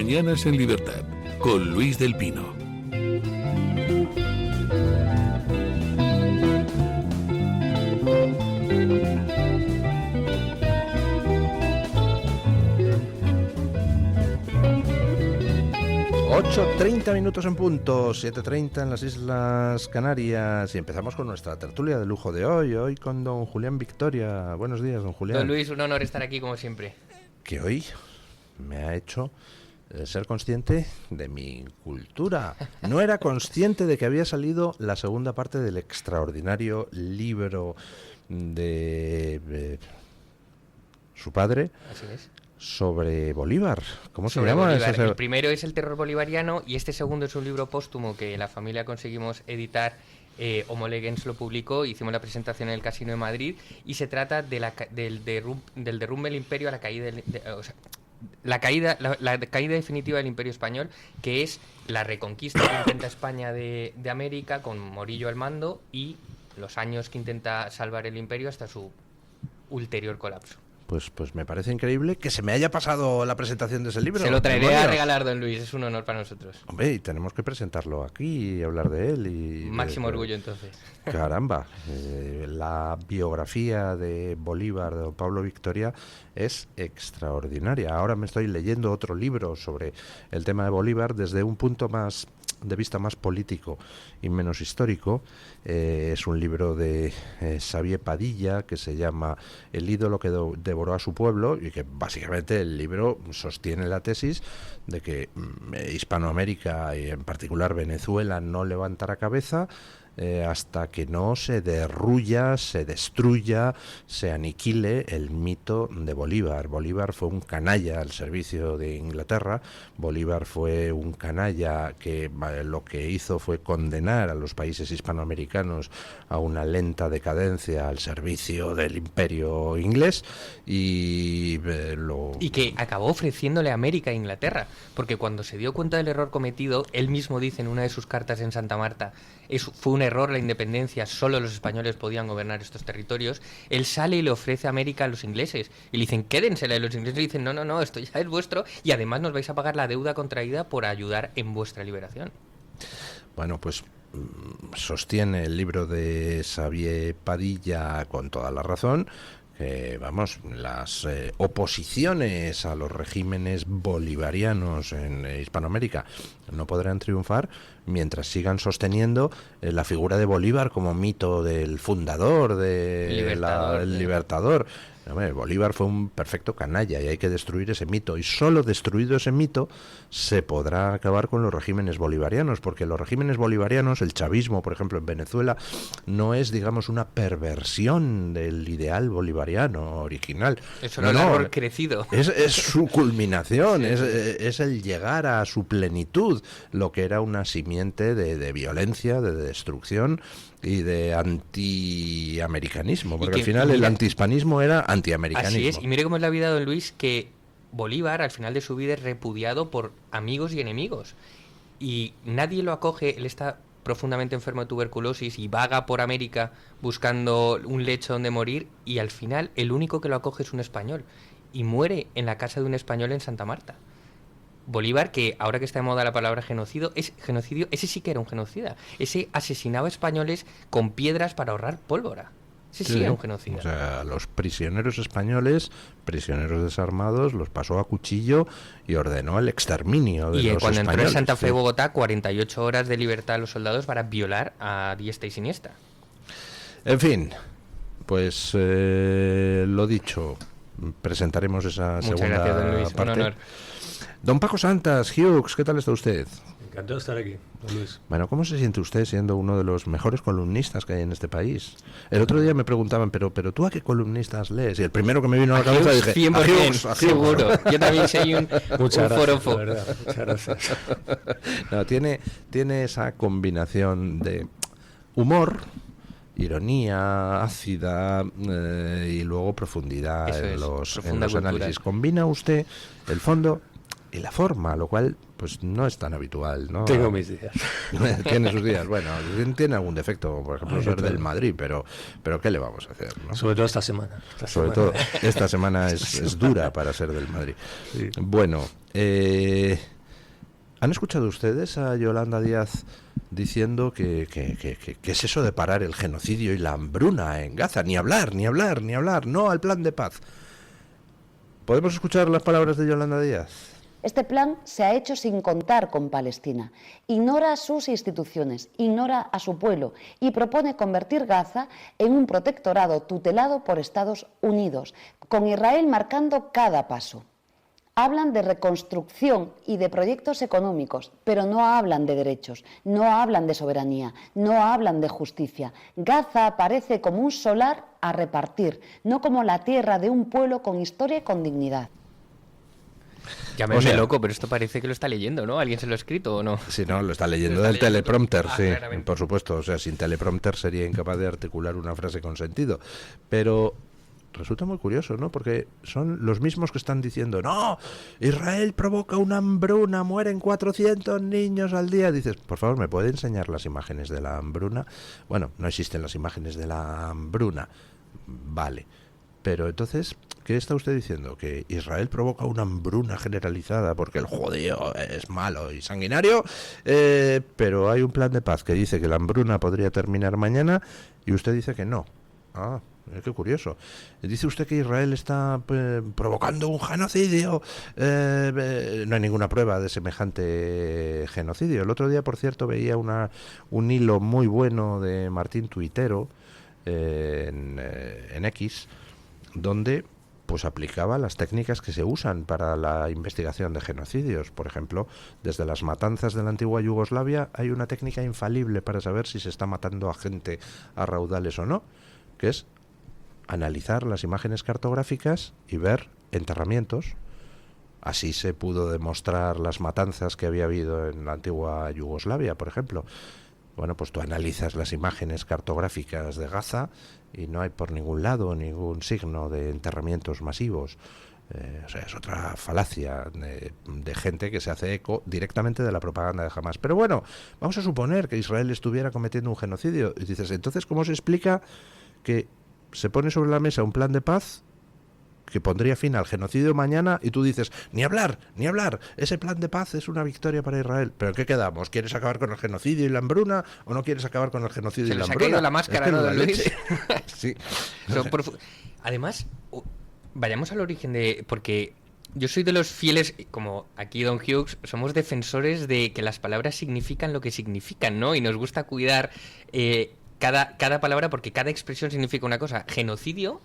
Mañanas en Libertad, con Luis del Pino. Ocho:30 en punto, 7:30 en las Islas Canarias, y empezamos con nuestra tertulia de lujo de hoy con don Julián Victoria. Buenos días, don Julián. Don Luis, un honor estar aquí como siempre. Que hoy me ha hecho ser consciente de mi cultura. No era consciente de que había salido la segunda parte del extraordinario libro de su padre. Así es. Sobre Bolívar. ¿Cómo se Sobre llama? Bolívar. El primero es El terror bolivariano y este segundo es un libro póstumo que la familia conseguimos editar. Homo Legens lo publicó, hicimos la presentación en el Casino de Madrid y se trata de del derrumbe del imperio a la caída la caída definitiva del Imperio Español, que es la reconquista que intenta España de América con Morillo al mando y los años que intenta salvar el imperio hasta su ulterior colapso. Pues me parece increíble que se me haya pasado la presentación de ese libro. Se lo traeré a regalar, don Luis, es un honor para nosotros. Hombre, y tenemos que presentarlo aquí y hablar de él. Máximo orgullo, entonces. Caramba, la biografía de Bolívar, de don Pablo Victoria, es extraordinaria. Ahora me estoy leyendo otro libro sobre el tema de Bolívar desde un punto de vista más político y menos histórico. Es un libro de Xavier Padilla que se llama El ídolo que devoró a su pueblo, y que básicamente el libro sostiene la tesis de que Hispanoamérica y en particular Venezuela no levantará cabeza hasta que no se derruya, se destruya, se aniquile el mito de Bolívar. Bolívar fue un canalla al servicio de Inglaterra. Bolívar fue un canalla que lo que hizo fue condenar a los países hispanoamericanos a una lenta decadencia al servicio del imperio inglés y que acabó ofreciéndole a América e Inglaterra, porque cuando se dio cuenta del error cometido, él mismo dice en una de sus cartas en Santa Marta, fue un error la independencia, solo los españoles podían gobernar estos territorios. Él sale y le ofrece a América a los ingleses y le dicen, quédensela, y los ingleses le dicen, no, esto ya es vuestro y además nos vais a pagar la deuda contraída por ayudar en vuestra liberación. Bueno, pues sostiene el libro de Xavier Padilla con toda la razón que, las oposiciones a los regímenes bolivarianos en Hispanoamérica no podrán triunfar mientras sigan sosteniendo la figura de Bolívar como mito del fundador, del libertador. Bolívar fue un perfecto canalla y hay que destruir ese mito, y solo destruido ese mito se podrá acabar con los regímenes bolivarianos, porque los regímenes bolivarianos, el chavismo por ejemplo en Venezuela, no es una perversión del ideal bolivariano original. Eso no es error crecido. Es su culminación, sí. es el llegar a su plenitud, lo que era una simiente de violencia, de destrucción y de antiamericanismo, porque al final el antihispanismo era antiamericanismo. Así es, y mire cómo es la vida de don Luis, que Bolívar al final de su vida es repudiado por amigos y enemigos, y nadie lo acoge. Él está profundamente enfermo de tuberculosis y vaga por América buscando un lecho donde morir, y al final el único que lo acoge es un español, y muere en la casa de un español en Santa Marta. Bolívar, que ahora que está de moda la palabra genocidio, ese sí que era un genocida. Ese asesinaba españoles con piedras para ahorrar pólvora. Ese sí era un genocida. O sea, los prisioneros españoles, prisioneros desarmados, los pasó a cuchillo y ordenó el exterminio de los españoles. Y cuando entró en Santa Fe, Bogotá, 48 horas de libertad a los soldados para violar a diestra y siniestra. En fin, pues lo dicho, presentaremos esa segunda gracias, don Luis, parte. Un honor. Don Paco Santas, Hughes, ¿qué tal está usted? Encantado de estar aquí, don Luis. Bueno, ¿cómo se siente usted siendo uno de los mejores columnistas que hay en este país? El otro día me preguntaban, pero ¿tú a qué columnistas lees? Y el primero que me vino a la cabeza dije, 100%, seguro. Yo también soy un forofo. Muchas gracias. No, tiene esa combinación de humor, ironía ácida y luego profundidad en los análisis. Combina usted el fondo y la forma, lo cual pues no es tan habitual, ¿no? Tengo mis días. Tiene sus días. Bueno, tiene algún defecto, por ejemplo, ser del Madrid, pero ¿qué le vamos a hacer, ¿no? Sobre todo esta semana. Esta semana es dura para ser del Madrid. Sí. Bueno, ¿Han escuchado ustedes a Yolanda Díaz diciendo que es eso de parar el genocidio y la hambruna en Gaza? Ni hablar, no al plan de paz. ¿Podemos escuchar las palabras de Yolanda Díaz? Este plan se ha hecho sin contar con Palestina. Ignora a sus instituciones, ignora a su pueblo y propone convertir Gaza en un protectorado tutelado por Estados Unidos, con Israel marcando cada paso. Hablan de reconstrucción y de proyectos económicos, pero no hablan de derechos, no hablan de soberanía, no hablan de justicia. Gaza aparece como un solar a repartir, no como la tierra de un pueblo con historia y con dignidad. Llámeme loco, pero esto parece que lo está leyendo, ¿no? ¿Alguien se lo ha escrito o no? Sí, no, lo está leyendo del teleprompter, sí, claramente. por supuesto. O sea, sin teleprompter sería incapaz de articular una frase con sentido. Pero resulta muy curioso, ¿no? Porque son los mismos que están diciendo, no, Israel provoca una hambruna, mueren 400 niños al día. Dices, por favor, ¿me puede enseñar las imágenes de la hambruna? Bueno, no existen las imágenes de la hambruna. Vale. Pero entonces, ¿qué está usted diciendo? ¿Que Israel provoca una hambruna generalizada porque el judío es malo y sanguinario? Pero hay un plan de paz que dice que la hambruna podría terminar mañana y usted dice que no. Ah, qué curioso. Dice usted que Israel está provocando un genocidio. No hay ninguna prueba de semejante genocidio. El otro día, por cierto, veía un hilo muy bueno de Martín Tuitero en X, donde pues aplicaba las técnicas que se usan para la investigación de genocidios. Por ejemplo, desde las matanzas de la antigua Yugoslavia hay una técnica infalible para saber si se está matando a gente a raudales o no, que es analizar las imágenes cartográficas y ver enterramientos. Así se pudo demostrar las matanzas que había habido en la antigua Yugoslavia, por ejemplo. Bueno, pues tú analizas las imágenes cartográficas de Gaza y no hay por ningún lado ningún signo de enterramientos masivos. O sea, es otra falacia de gente que se hace eco directamente de la propaganda de Hamás. Pero bueno, vamos a suponer que Israel estuviera cometiendo un genocidio. Y dices, entonces, ¿cómo se explica que se pone sobre la mesa un plan de paz que pondría fin al genocidio mañana y tú dices, ni hablar, ese plan de paz es una victoria para Israel? ¿Pero en qué quedamos? ¿Quieres acabar con el genocidio y la hambruna o no quieres acabar con el genocidio y la hambruna? Se les ha caído la máscara, ¿no, don Luis? Sí. Además, vayamos al origen porque yo soy de los fieles, como aquí Don Hughes, somos defensores de que las palabras significan lo que significan, ¿no? Y nos gusta cuidar cada palabra porque cada expresión significa una cosa. Genocidio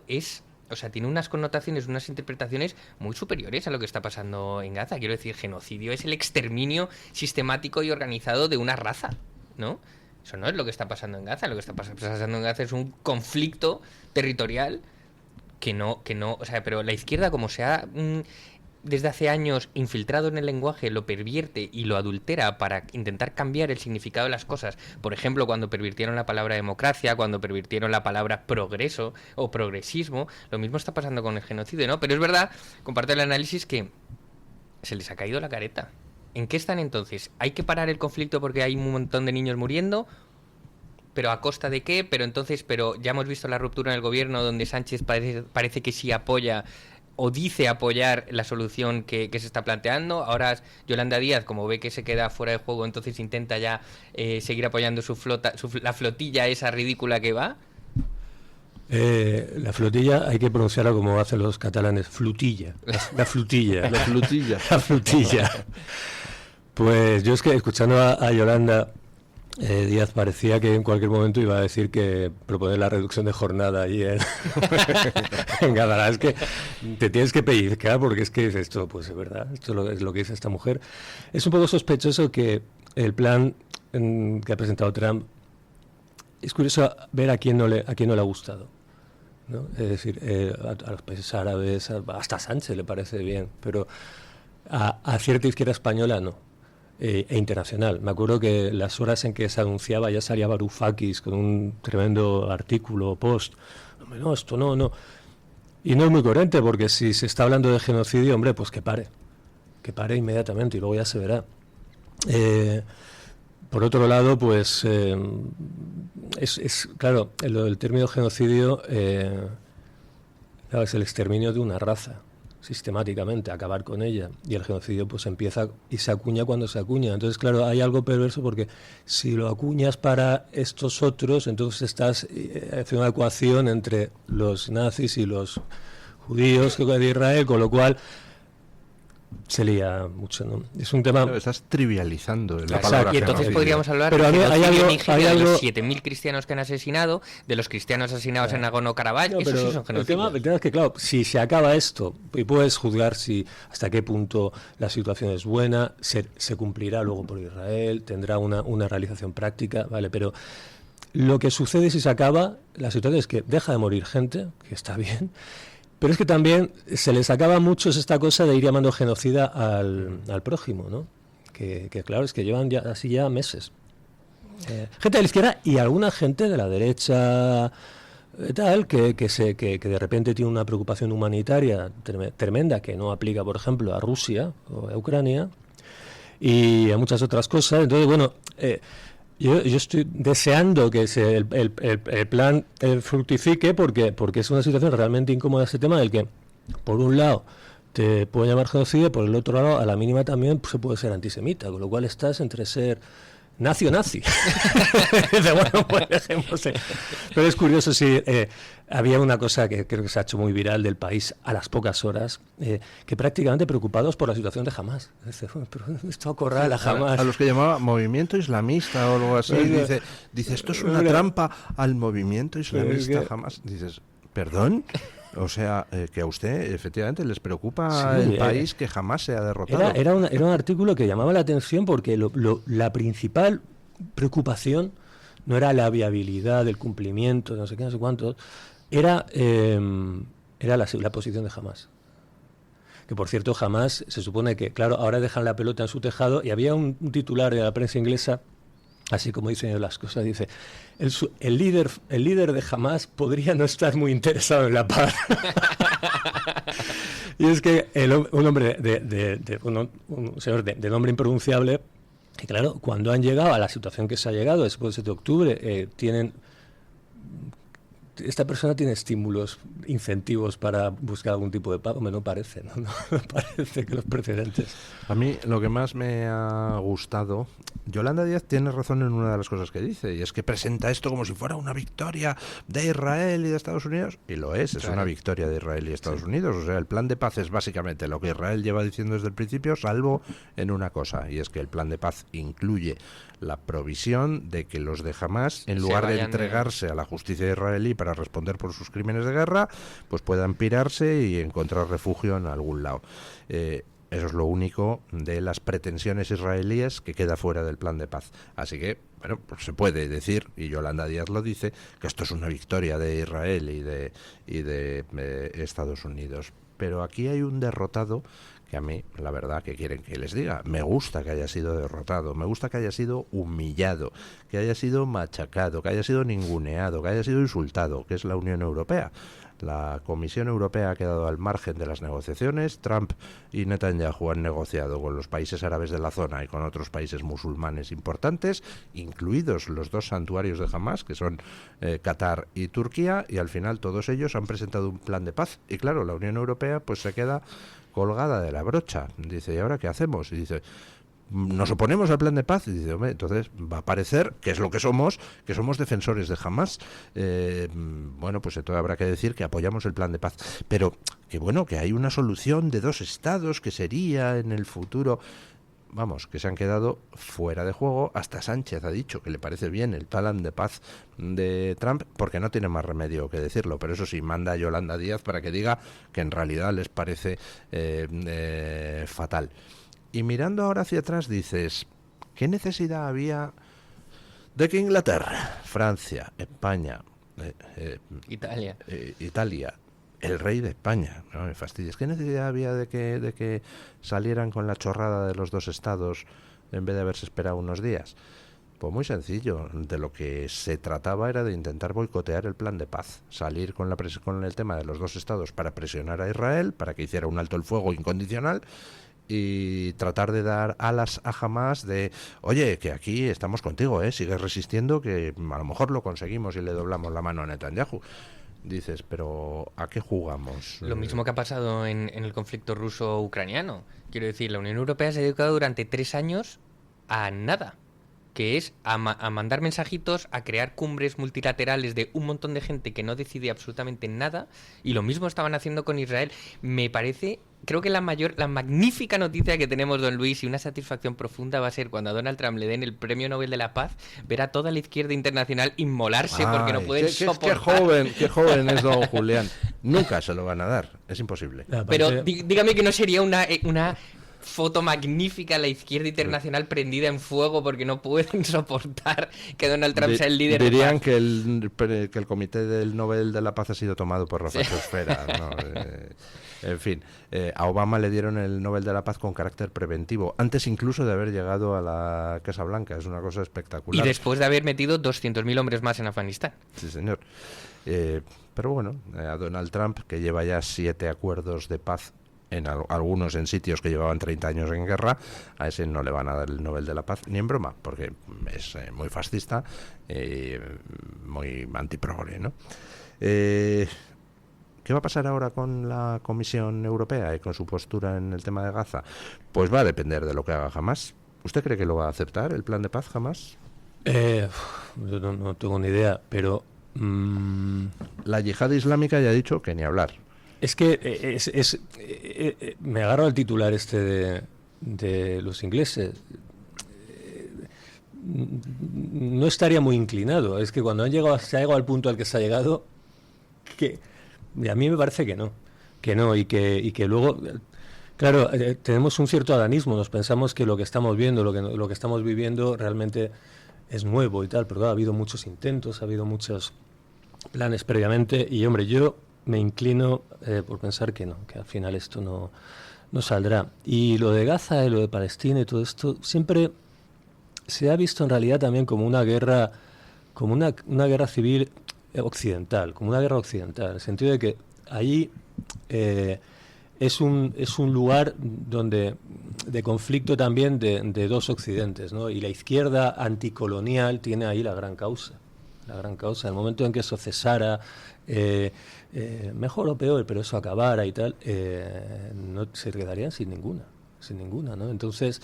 es... O sea, tiene unas connotaciones, unas interpretaciones muy superiores a lo que está pasando en Gaza. Quiero decir, genocidio es el exterminio sistemático y organizado de una raza, ¿no? Eso no es lo que está pasando en Gaza. Lo que está pasando en Gaza es un conflicto territorial que no... O sea, pero la izquierda, como se ha desde hace años infiltrado en el lenguaje, lo pervierte y lo adultera para intentar cambiar el significado de las cosas. Por ejemplo, cuando pervirtieron la palabra democracia, cuando pervirtieron la palabra progreso o progresismo, lo mismo está pasando con el genocidio, ¿no? Pero es verdad, comparto el análisis, que se les ha caído la careta. ¿En qué están entonces? ¿Hay que parar el conflicto porque hay un montón de niños muriendo? ¿Pero a costa de qué? Pero ya hemos visto la ruptura en el gobierno donde Sánchez parece que sí apoya o dice apoyar la solución que se está planteando. Ahora Yolanda Díaz, como ve que se queda fuera de juego, entonces intenta ya seguir apoyando la flotilla esa ridícula que va. La flotilla hay que pronunciarla como hacen los catalanes, flutilla. La flutilla. La flutilla. La flutilla. Pues yo es que escuchando a Yolanda Díaz parecía que en cualquier momento iba a decir que proponer la reducción de jornada allí en Gadara. Es que te tienes que pellizcar porque es que esto, pues es verdad, esto es lo que dice esta mujer. Es un poco sospechoso que el plan que ha presentado Trump, es curioso ver a quién no le ha gustado, ¿no? Es decir, a los países árabes, hasta a Sánchez le parece bien, pero a cierta izquierda española no. E internacional. Me acuerdo que las horas en que se anunciaba ya salía Varoufakis con un tremendo artículo, post. No, esto no. Y no es muy coherente porque si se está hablando de genocidio, hombre, pues que pare inmediatamente y luego ya se verá. Por otro lado, pues es claro, el término genocidio claro, es el exterminio de una raza. O sistemáticamente acabar con ella, y el genocidio pues empieza y se acuña cuando se acuña. Entonces, claro, hay algo perverso, porque si lo acuñas para estos otros, entonces estás haciendo una ecuación entre los nazis y los judíos de Israel, con lo cual se lía mucho, ¿no? Es un tema... Claro, estás trivializando la Exacto. palabra Y entonces genocidio. podríamos hablar Pero de hay algo- Nigeria, hay de los algo- 7.000 cristianos que han asesinado, de los cristianos asesinados en Nagorno-Karabaj. No, Esos pero sí son el genocidios. tema es que, claro, si se acaba esto, y puedes juzgar si hasta qué punto la situación es buena, se cumplirá luego por Israel, tendrá una realización práctica, ¿vale? Pero lo que sucede si se acaba, la situación es que deja de morir gente, que está bien, pero es que también se les acaba a muchos esta cosa de ir llamando genocida al prójimo, ¿no? Que claro, es que llevan ya así ya meses. Gente de la izquierda y alguna gente de la derecha tal, que de repente tiene una preocupación humanitaria tremenda, que no aplica, por ejemplo, a Rusia o a Ucrania y a muchas otras cosas. Entonces, bueno, yo estoy deseando que el plan fructifique, porque es una situación realmente incómoda ese tema, del que, por un lado, te puede llamar genocidio, por el otro lado, a la mínima también se puede ser antisemita, con lo cual estás entre ser nazi o nazi. Dice, bueno, pues dejémosle. Pero es curioso, sí, había una cosa que creo que se ha hecho muy viral del País a las pocas horas, que prácticamente preocupados por la situación de Hamás. Dice, bueno, pero esto acorrala a Hamás. A los que llamaba movimiento islamista o algo así, dice esto es una trampa al movimiento islamista, jamás. Dices, ¿perdón? O sea, que a usted efectivamente les preocupa Sí, el país que jamás se ha derrotado. Era un artículo que llamaba la atención, porque la principal preocupación no era la viabilidad del cumplimiento, no sé qué, no sé cuántos, era la posición de Hamás. Que, por cierto, Hamás se supone que, claro, ahora dejan la pelota en su tejado, y había un titular de la prensa inglesa, así como dicen las cosas, dice: el líder de Hamás podría no estar muy interesado en la paz. Y es que un hombre un señor de nombre impronunciable, que claro, cuando han llegado a la situación que se ha llegado después del 7 de octubre, esta persona tiene estímulos, incentivos para buscar algún tipo de paz. Hombre, no parece, ¿no? No parece que los precedentes... A mí lo que más me ha gustado, Yolanda Díaz tiene razón en una de las cosas que dice, y es que presenta esto como si fuera una victoria de Israel y de Estados Unidos, y lo es Claro. una victoria de Israel y Estados Unidos. O sea, el plan de paz es básicamente lo que Israel lleva diciendo desde el principio, salvo en una cosa, y es que el plan de paz incluye la provisión de que los de Hamás, en lugar de entregarse a la justicia israelí para responder por sus crímenes de guerra, pues puedan pirarse y encontrar refugio en algún lado. Eso es lo único de las pretensiones israelíes que queda fuera del plan de paz. Así que, bueno, pues se puede decir, y Yolanda Díaz lo dice, que esto es una victoria de Israel y de Estados Unidos. Pero aquí hay un derrotado que a mí, la verdad, que quieren que les diga, me gusta que haya sido derrotado, me gusta que haya sido humillado, que haya sido machacado, que haya sido ninguneado, que haya sido insultado, que es la Unión Europea. La Comisión Europea ha quedado al margen de las negociaciones. Trump y Netanyahu han negociado con los países árabes de la zona y con otros países musulmanes importantes, incluidos los dos santuarios de Hamás, que son Qatar y Turquía, y al final todos ellos han presentado un plan de paz. Y claro, la Unión Europea pues se queda colgada de la brocha. Dice, ¿y ahora qué hacemos? Y dice, nos oponemos al plan de paz. Y dice, hombre, entonces va a parecer que es lo que somos defensores de Hamás. Bueno, pues entonces habrá que decir que apoyamos el plan de paz. Pero que bueno, que hay una solución de 2 estados que sería en el futuro. Vamos, que se han quedado fuera de juego. Hasta Sánchez ha dicho que le parece bien el plan de paz de Trump, porque no tiene más remedio que decirlo. Pero eso sí, manda a Yolanda Díaz para que diga que en realidad les parece fatal. Y mirando ahora hacia atrás dices, ¿qué necesidad había de que Inglaterra, Francia, España, Italia, el rey de España, no me fastidies, qué necesidad había de que salieran con la chorrada de los 2 estados en vez de haberse esperado unos días? Pues muy sencillo, de lo que se trataba era de intentar boicotear el plan de paz, salir con el tema de los 2 estados para presionar a Israel, para que hiciera un alto el fuego incondicional, y tratar de dar alas a Hamás de, oye, que aquí estamos contigo, sigues resistiendo, que a lo mejor lo conseguimos y le doblamos la mano a Netanyahu. dices, pero ¿a qué jugamos? Lo mismo que ha pasado en el conflicto ruso-ucraniano. Quiero decir, la Unión Europea se ha dedicado durante 3 años a nada, que es a mandar mensajitos, a crear cumbres multilaterales de un montón de gente que no decide absolutamente nada, y lo mismo estaban haciendo con Israel. Me parece, creo que la magnífica noticia que tenemos, don Luis, y una satisfacción profunda va a ser cuando a Donald Trump le den el Premio Nobel de la Paz, ver a toda la izquierda internacional inmolarse porque no pueden soportar. Qué joven es don Julián. Nunca se lo van a dar, es imposible. Pero dígame que no sería una foto magnífica, la izquierda internacional prendida en fuego porque no pueden soportar que Donald Trump sea el líder. Dirían que el comité del Nobel de la Paz ha sido tomado por la fachosfera, ¿no? En fin, a Obama le dieron el Nobel de la Paz con carácter preventivo, antes incluso de haber llegado a la Casa Blanca. Es una cosa espectacular. Y después de haber metido 200.000 hombres más en Afganistán. Sí, señor. Pero bueno, a Donald Trump, que lleva ya 7 acuerdos de paz, algunos en sitios que llevaban 30 años en guerra, a ese no le van a dar el Nobel de la Paz ni en broma, porque es muy fascista, muy antiprogre, ¿no? ¿Qué va a pasar ahora con la Comisión Europea y con su postura en el tema de Gaza? Pues va a depender de lo que haga Hamás. ¿Usted cree que lo va a aceptar, el plan de paz, Hamás? Yo no tengo ni idea, pero... La yihad islámica ya ha dicho que ni hablar. Es que me agarro al titular de los ingleses. No estaría muy inclinado. Es que cuando se ha llegado al punto al que se ha llegado, que a mí me parece que no, y que luego, claro, tenemos un cierto adanismo. Nos pensamos que lo que estamos viendo, lo que estamos viviendo realmente es nuevo y tal, pero claro, ha habido muchos intentos, ha habido muchos planes previamente, y hombre, yo me inclino por pensar que no, que al final esto no saldrá. Y lo de Gaza y lo de Palestina y todo esto siempre se ha visto en realidad también como una guerra, como una guerra civil occidental, como una guerra occidental, en el sentido de que allí es un lugar de conflicto también de dos occidentes, ¿no? Y la izquierda anticolonial tiene ahí la gran causa. En el momento en que eso cesara, mejor o peor, pero eso acabara y tal, no se quedarían sin ninguna, ¿no? Entonces,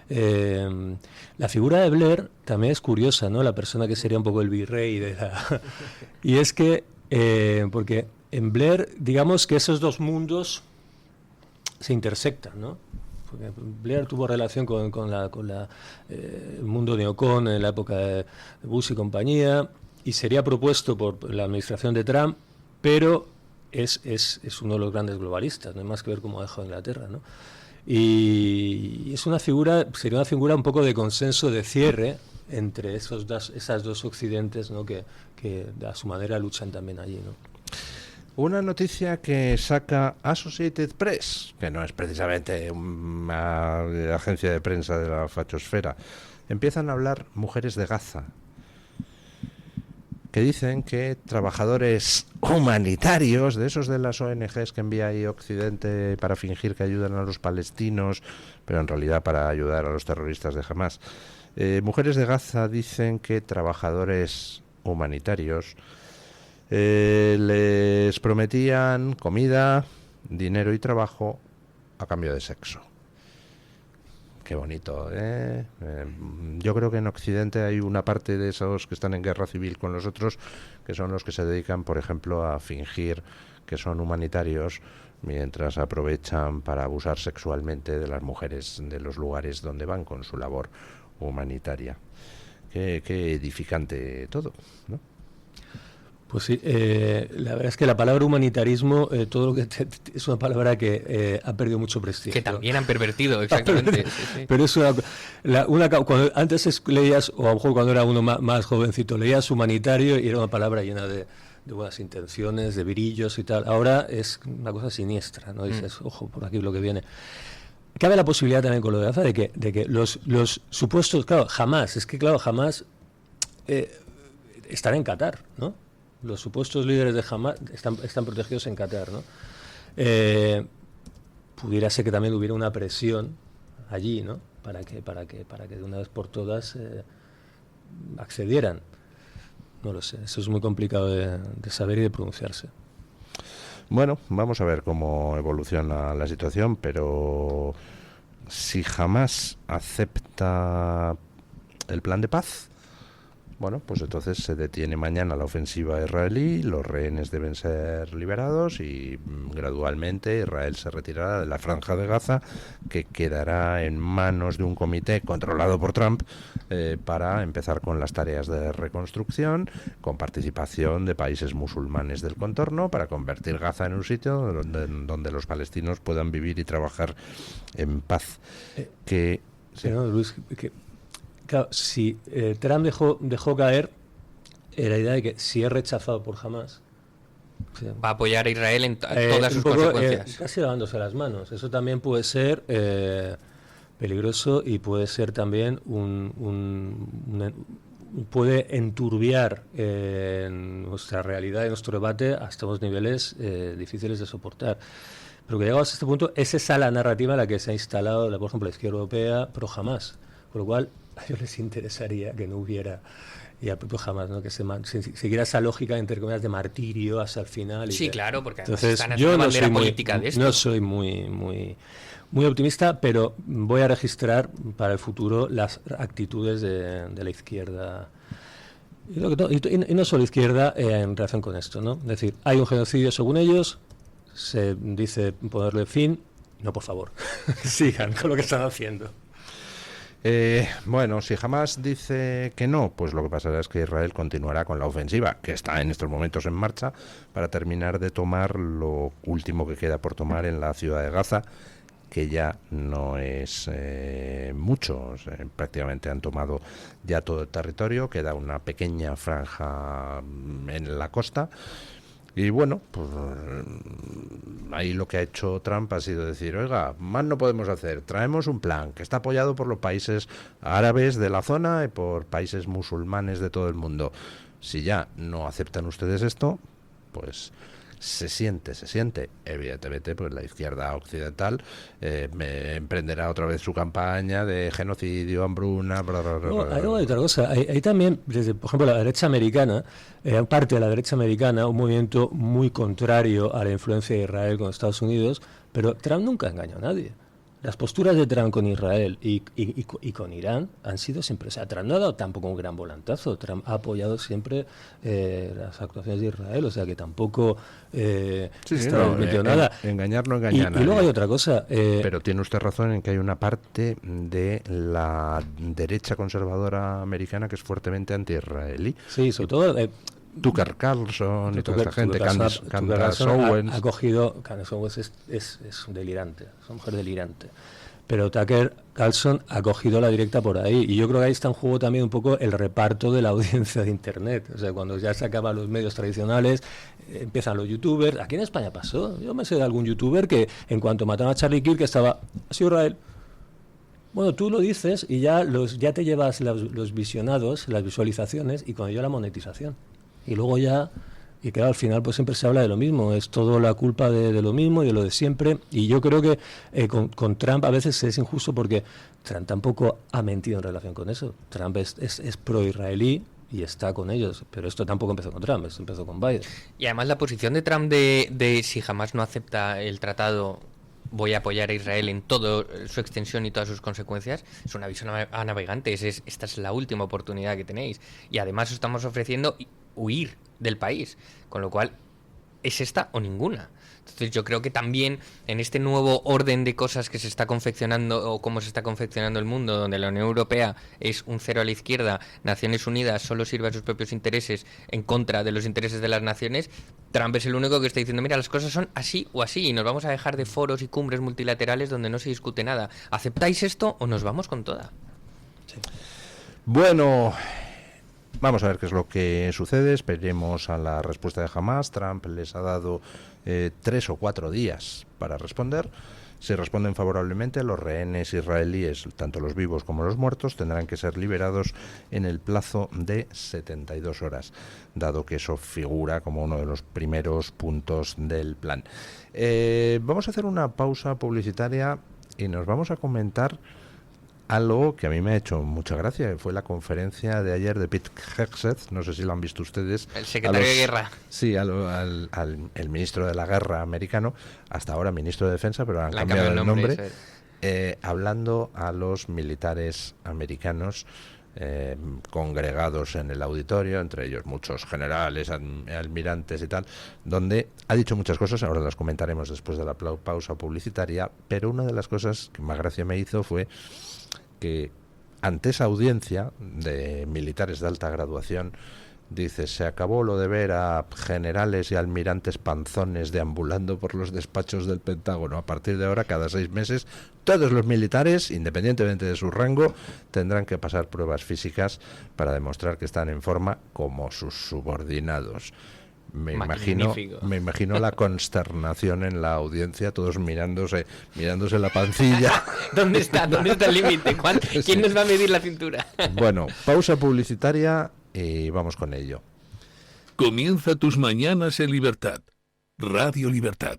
la figura de Blair también es curiosa, ¿no? La persona que sería un poco el virrey de la... Y es que, porque en Blair, digamos que esos dos mundos se intersectan, ¿no? Porque Blair tuvo relación con el mundo neocon en la época de Bush y compañía, y sería propuesto por la administración de Trump, pero es uno de los grandes globalistas, no hay más que ver cómo ha dejado Inglaterra, ¿no? Y es sería una figura un poco de consenso, de cierre entre esas dos occidentes, ¿no? que a su manera luchan también allí, ¿no? Una noticia que saca Associated Press, que no es precisamente una agencia de prensa de la fachosfera. Empiezan a hablar mujeres de Gaza, que dicen que trabajadores humanitarios, de esos de las ONGs que envía ahí Occidente para fingir que ayudan a los palestinos, pero en realidad para ayudar a los terroristas de Hamás, mujeres de Gaza dicen que trabajadores humanitarios les prometían comida, dinero y trabajo a cambio de sexo. Qué bonito, ¿eh? Yo creo que en Occidente hay una parte de esos que están en guerra civil con los otros, que son los que se dedican, por ejemplo, a fingir que son humanitarios mientras aprovechan para abusar sexualmente de las mujeres de los lugares donde van con su labor humanitaria. Qué edificante todo, ¿no? Pues sí, la verdad es que la palabra humanitarismo, todo lo que es una palabra que ha perdido mucho prestigio. Que también han pervertido, exactamente. Sí. Pero es cuando antes leías, o a lo mejor cuando era uno más jovencito, leías humanitario y era una palabra llena de buenas intenciones, de virillos y tal. Ahora es una cosa siniestra, ¿no? Dices, ojo, por aquí lo que viene. Cabe la posibilidad también con lo de Gaza de que los supuestos, claro, jamás están en Qatar, ¿no? Los supuestos líderes de Hamás están protegidos en Qatar, ¿no? Pudiera ser que también hubiera una presión allí, ¿no? Para que de una vez por todas accedieran. No lo sé. Eso es muy complicado de saber y de pronunciarse. Bueno, vamos a ver cómo evoluciona la situación, pero si Hamás acepta el plan de paz, bueno, pues entonces se detiene mañana la ofensiva israelí, los rehenes deben ser liberados y gradualmente Israel se retirará de la franja de Gaza, que quedará en manos de un comité controlado por Trump para empezar con las tareas de reconstrucción, con participación de países musulmanes del contorno, para convertir Gaza en un sitio donde los palestinos puedan vivir y trabajar en paz. Pero, Luis, claro, si Trump dejó caer la idea de que si es rechazado por Hamás, va a apoyar a Israel en todas sus consecuencias. Casi lavándose las manos. Eso también puede ser peligroso y puede ser también puede enturbiar nuestra realidad y nuestro debate hasta unos niveles difíciles de soportar. Pero que llegados a este punto, es esa la narrativa en la que se ha instalado, por ejemplo, la izquierda europea pro Hamás. Por lo cual, a ellos les interesaría que no hubiera, y al propio Hamás, ¿no? Que siguiera esa lógica, entre comillas, de martirio hasta el final. Sí, claro, porque además entonces, están haciendo una bandera política de esto. No soy muy optimista, pero voy a registrar para el futuro las actitudes de la izquierda. Y no solo izquierda en relación con esto, ¿no? Es decir, hay un genocidio según ellos, se dice ponerle fin. No, por favor, sigan con lo que están haciendo. Bueno, si Hamás dice que no, pues lo que pasará es que Israel continuará con la ofensiva, que está en estos momentos en marcha, para terminar de tomar lo último que queda por tomar en la ciudad de Gaza, que ya no es mucho. O sea, prácticamente han tomado ya todo el territorio, queda una pequeña franja en la costa. Y bueno, pues ahí lo que ha hecho Trump ha sido decir, oiga, más no podemos hacer, traemos un plan que está apoyado por los países árabes de la zona y por países musulmanes de todo el mundo. Si ya no aceptan ustedes esto, pues se siente. Evidentemente, pues la izquierda occidental emprenderá otra vez su campaña de genocidio, hambruna, Hay otra cosa. Hay también, desde, por ejemplo, la derecha americana, parte de la derecha americana, un movimiento muy contrario a la influencia de Israel con Estados Unidos, pero Trump nunca engañó a nadie. Las posturas de Trump con Israel y con Irán han sido siempre... O sea, Trump no ha dado tampoco un gran volantazo. Trump ha apoyado siempre las actuaciones de Israel, o sea que tampoco metido nada. Engañar no engaña a nadie. Y luego hay otra cosa. Pero tiene usted razón en que hay una parte de la derecha conservadora americana que es fuertemente anti-israelí. Sí, sobre todo... Tucker Carlson y toda esta gente, Candace Owens. Ha cogido, Candace Owens es un delirante, es una mujer delirante. Pero Tucker Carlson ha cogido la directa por ahí. Y yo creo que ahí está en juego también un poco el reparto de la audiencia de Internet. O sea, cuando ya se acaban los medios tradicionales, empiezan los youtubers. Aquí en España pasó. Yo me sé de algún youtuber que en cuanto mataron a Charlie Kirk estaba, ha sido Israel. Bueno, tú lo dices y ya te llevas los visionados, las visualizaciones y con ello la monetización. Y luego ya, y que al final pues siempre se habla de lo mismo, es todo la culpa de lo mismo y de lo de siempre. Y yo creo que con Trump a veces es injusto porque Trump tampoco ha mentido en relación con eso. Trump es pro-israelí y está con ellos, pero esto tampoco empezó con Trump, esto empezó con Biden. Y además la posición de Trump de si jamás no acepta el tratado, voy a apoyar a Israel en toda su extensión y todas sus consecuencias, es una visión a navegantes, esta es la última oportunidad que tenéis. Y además os estamos ofreciendo huir del país, con lo cual es esta o ninguna. Entonces yo creo que también en este nuevo orden de cosas que se está confeccionando o cómo se está confeccionando el mundo, donde la Unión Europea es un cero a la izquierda, Naciones Unidas solo sirve a sus propios intereses en contra de los intereses de las naciones, Trump es el único que está diciendo, mira, las cosas son así o así y nos vamos a dejar de foros y cumbres multilaterales donde no se discute nada. ¿Aceptáis esto o nos vamos con toda? Sí. Bueno, vamos a ver qué es lo que sucede. Esperemos a la respuesta de Hamás. Trump les ha dado 3 o 4 días para responder. Si responden favorablemente, los rehenes israelíes, tanto los vivos como los muertos, tendrán que ser liberados en el plazo de 72 horas, dado que eso figura como uno de los primeros puntos del plan. Vamos a hacer una pausa publicitaria y nos vamos a comentar algo que a mí me ha hecho mucha gracia, que fue la conferencia de ayer de Pete Hegseth, no sé si lo han visto ustedes. El secretario de Guerra. Sí, el ministro de la Guerra americano, hasta ahora ministro de Defensa, pero han cambiado el nombre, hablando a los militares americanos congregados en el auditorio, entre ellos muchos generales, almirantes y tal, donde ha dicho muchas cosas, ahora las comentaremos después de la pausa publicitaria, pero una de las cosas que más gracia me hizo fue que ante esa audiencia de militares de alta graduación, dice, se acabó lo de ver a generales y almirantes panzones deambulando por los despachos del Pentágono. A partir de ahora, cada 6 meses, todos los militares, independientemente de su rango, tendrán que pasar pruebas físicas para demostrar que están en forma como sus subordinados. Me imagino la consternación en la audiencia, todos mirándose la pancilla. ¿Dónde está el límite? ¿Quién nos va a medir la cintura? Bueno, pausa publicitaria y vamos con ello. Comienza tus mañanas en libertad. Radio Libertad.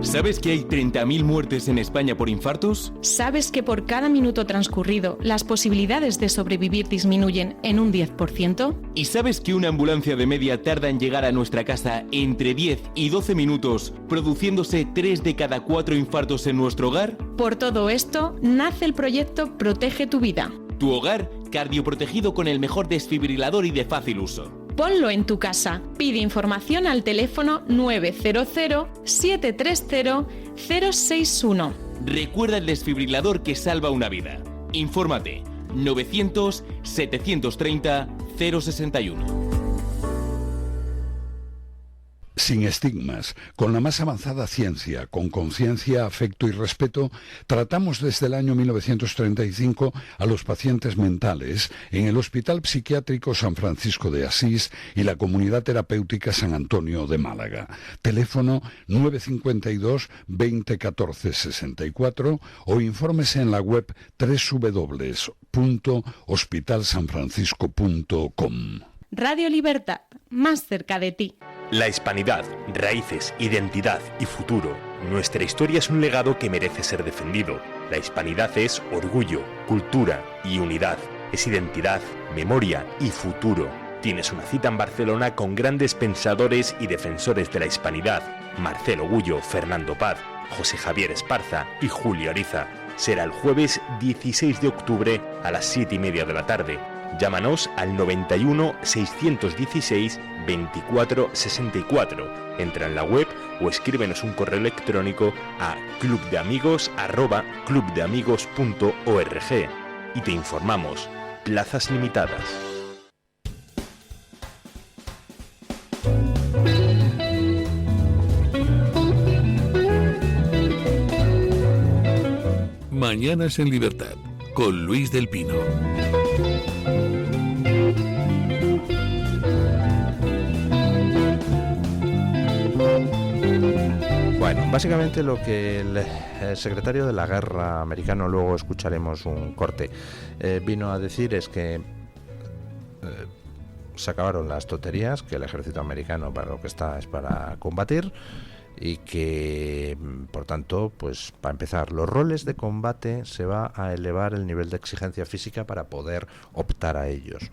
¿Sabes que hay 30.000 muertes en España por infartos? ¿Sabes que por cada minuto transcurrido las posibilidades de sobrevivir disminuyen en un 10%? ¿Y sabes que una ambulancia de media tarda en llegar a nuestra casa entre 10 y 12 minutos, produciéndose 3 de cada 4 infartos en nuestro hogar? Por todo esto, nace el proyecto Protege tu Vida. Tu hogar cardioprotegido con el mejor desfibrilador y de fácil uso. Ponlo en tu casa. Pide información al teléfono 900-730-061. Recuerda el desfibrilador que salva una vida. Infórmate. 900-730-061. Sin estigmas, con la más avanzada ciencia, con conciencia, afecto y respeto, tratamos desde el año 1935 a los pacientes mentales en el Hospital Psiquiátrico San Francisco de Asís y la Comunidad Terapéutica San Antonio de Málaga. Teléfono 952 20 14 64 o infórmese en la web www.hospitalsanfrancisco.com. Radio Libertad, más cerca de ti. La hispanidad, raíces, identidad y futuro. Nuestra historia es un legado que merece ser defendido. La hispanidad es orgullo, cultura y unidad. Es identidad, memoria y futuro. Tienes una cita en Barcelona con grandes pensadores y defensores de la hispanidad. Marcelo Gullo, Fernando Paz, José Javier Esparza y Julio Ariza. Será el jueves 16 de octubre a las 7:30 de la tarde. Llámanos al 91 616 24 64. Entra en la web o escríbenos un correo electrónico a clubdeamigos@clubdeamigos.org y te informamos. Plazas limitadas. Mañanas en libertad con Luis del Pino. Bueno, básicamente lo que el secretario de la Guerra americano, luego escucharemos un corte, vino a decir es que se acabaron las tonterías, que el ejército americano para lo que está es para combatir y que, por tanto, pues para empezar, los roles de combate se va a elevar el nivel de exigencia física para poder optar a ellos.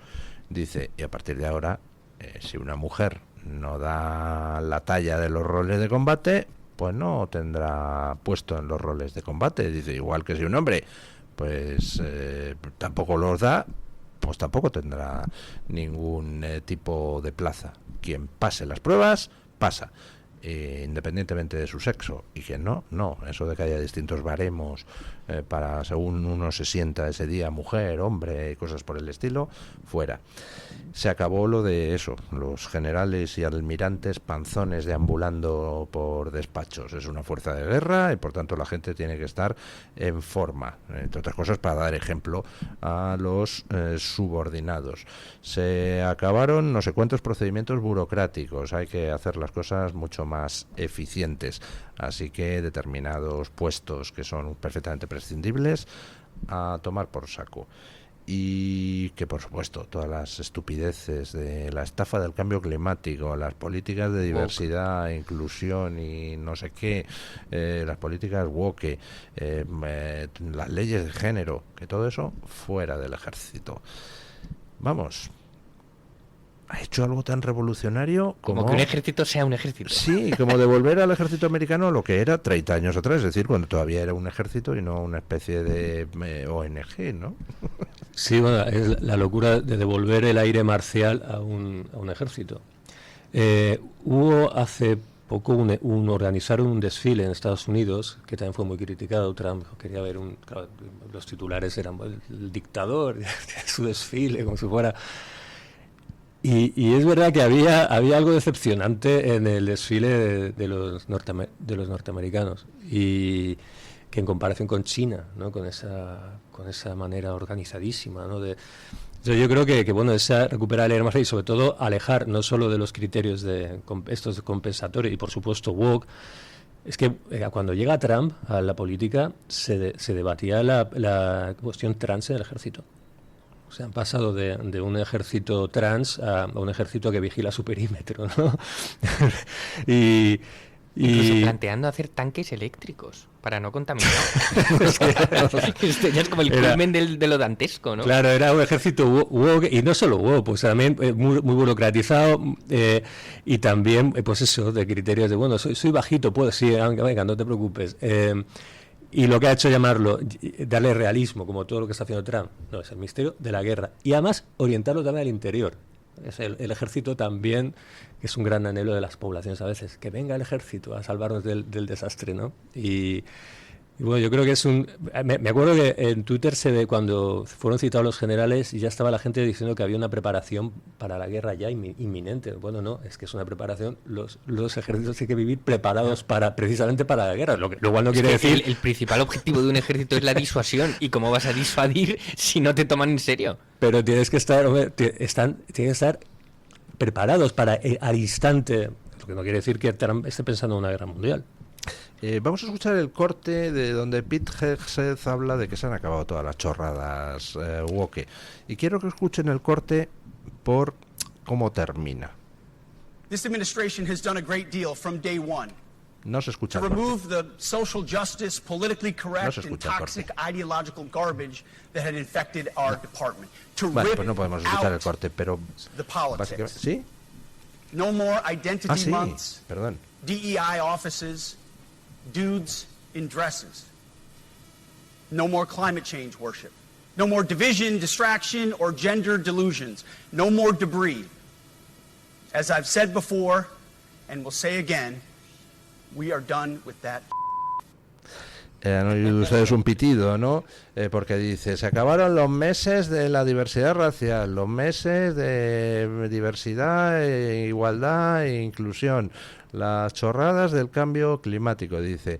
Dice, y a partir de ahora, si una mujer no da la talla de los roles de combate, pues no tendrá puesto en los roles de combate. Dice, igual que si un hombre pues tampoco los da, pues tampoco tendrá ningún tipo de plaza. Quien pase las pruebas, pasa, independientemente de su sexo, y quien no, eso de que haya distintos baremos para según uno se sienta ese día, mujer, hombre, cosas por el estilo, fuera. Se acabó lo de eso, los generales y almirantes panzones deambulando por despachos. Es una fuerza de guerra y por tanto la gente tiene que estar en forma, entre otras cosas para dar ejemplo a los subordinados. Se acabaron no sé cuántos procedimientos burocráticos, hay que hacer las cosas mucho más eficientes, así que determinados puestos que son perfectamente prescindibles a tomar por saco. ¿Y que por supuesto todas las estupideces de la estafa del cambio climático, las políticas de diversidad, inclusión y no sé qué, las políticas woke, las leyes de género, que todo eso fuera del ejército. Vamos, ha hecho algo tan revolucionario como que un ejército sea un ejército. Sí, como devolver al ejército americano lo que era 30 años atrás, es decir, cuando todavía era un ejército y no una especie de ONG, ¿no? Sí, bueno, es la locura de devolver el aire marcial a un ejército. Hubo hace poco organizaron un desfile en Estados Unidos, que también fue muy criticado. Trump quería ver claro, los titulares eran el dictador, su desfile, como si fuera... Y es verdad que había algo decepcionante en el desfile de los norteamericanos, y que en comparación con China, ¿no? con esa manera organizadísima, ¿no? Yo creo que bueno, esa recuperar el aire marcial y sobre todo alejar no solo de los criterios estos compensatorios y por supuesto woke. Es que cuando llega Trump a la política se debatía la cuestión trans en el ejército. O sea, han pasado de un ejército trans a un ejército que vigila su perímetro, ¿no? Incluso planteando hacer tanques eléctricos para no contaminar. Esto ya es como el culmen de lo dantesco, ¿no? Claro, era un ejército woke, y no solo woke, pues también muy burocratizado, y también, pues eso, de criterios de, bueno, soy bajito, pues sí, venga, no te preocupes. Y lo que ha hecho darle realismo, como todo lo que está haciendo Trump, no, es el misterio de la guerra. Y además orientarlo también al interior. Es el ejército también, que es un gran anhelo de las poblaciones a veces, que venga el ejército a salvarnos del desastre, ¿no? Y bueno, yo creo que es me acuerdo que en Twitter se ve cuando fueron citados los generales y ya estaba la gente diciendo que había una preparación para la guerra ya inminente. Bueno, no, es que es una preparación, los ejércitos tienen que vivir preparados precisamente para la guerra, lo cual no quiere decir... El principal objetivo de un ejército es la disuasión, y cómo vas a disuadir si no te toman en serio. Pero tienes que estar, tienen que estar preparados para al instante, lo que no quiere decir que Trump esté pensando en una guerra mundial. Vamos a escuchar el corte de donde Pete Hegseth habla de que se han acabado todas las chorradas woke. Y quiero que escuchen el corte por cómo termina. This administration has done a great deal from day one. No se escucha to el corte. remove the social justice, politically correct, and toxic ideological garbage that had infected our department. Vale, pues no podemos escuchar el corte, pero básicamente, ¿sí? No more identity months. Perdón. DEI offices, dudes in dresses. No more climate change worship. No more division, distraction, or gender delusions. No more debris. As I've said before, and will say again, we are done with that. Han oído ustedes un pitido, ¿no? Porque dice, se acabaron los meses de la diversidad racial, los meses de diversidad, igualdad e inclusión, las chorradas del cambio climático. Dice,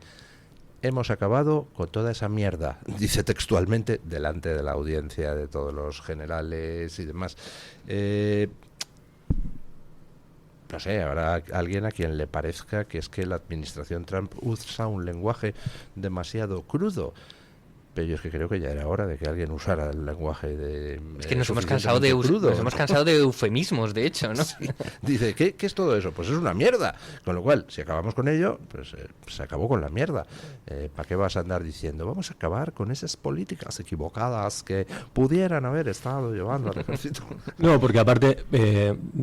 hemos acabado con toda esa mierda, dice textualmente, delante de la audiencia de todos los generales y demás. No sé, habrá alguien a quien le parezca que es que la administración Trump usa un lenguaje demasiado crudo. Pero yo es que creo que ya era hora de que alguien usara el lenguaje de... Es que nos hemos cansado de eufemismos, de hecho, ¿no? Sí. Dice, ¿qué es todo eso? Pues es una mierda. Con lo cual, si acabamos con ello, pues se acabó con la mierda. ¿Para qué vas a andar diciendo? Vamos a acabar con esas políticas equivocadas que pudieran haber estado llevando al ejército. No, porque aparte,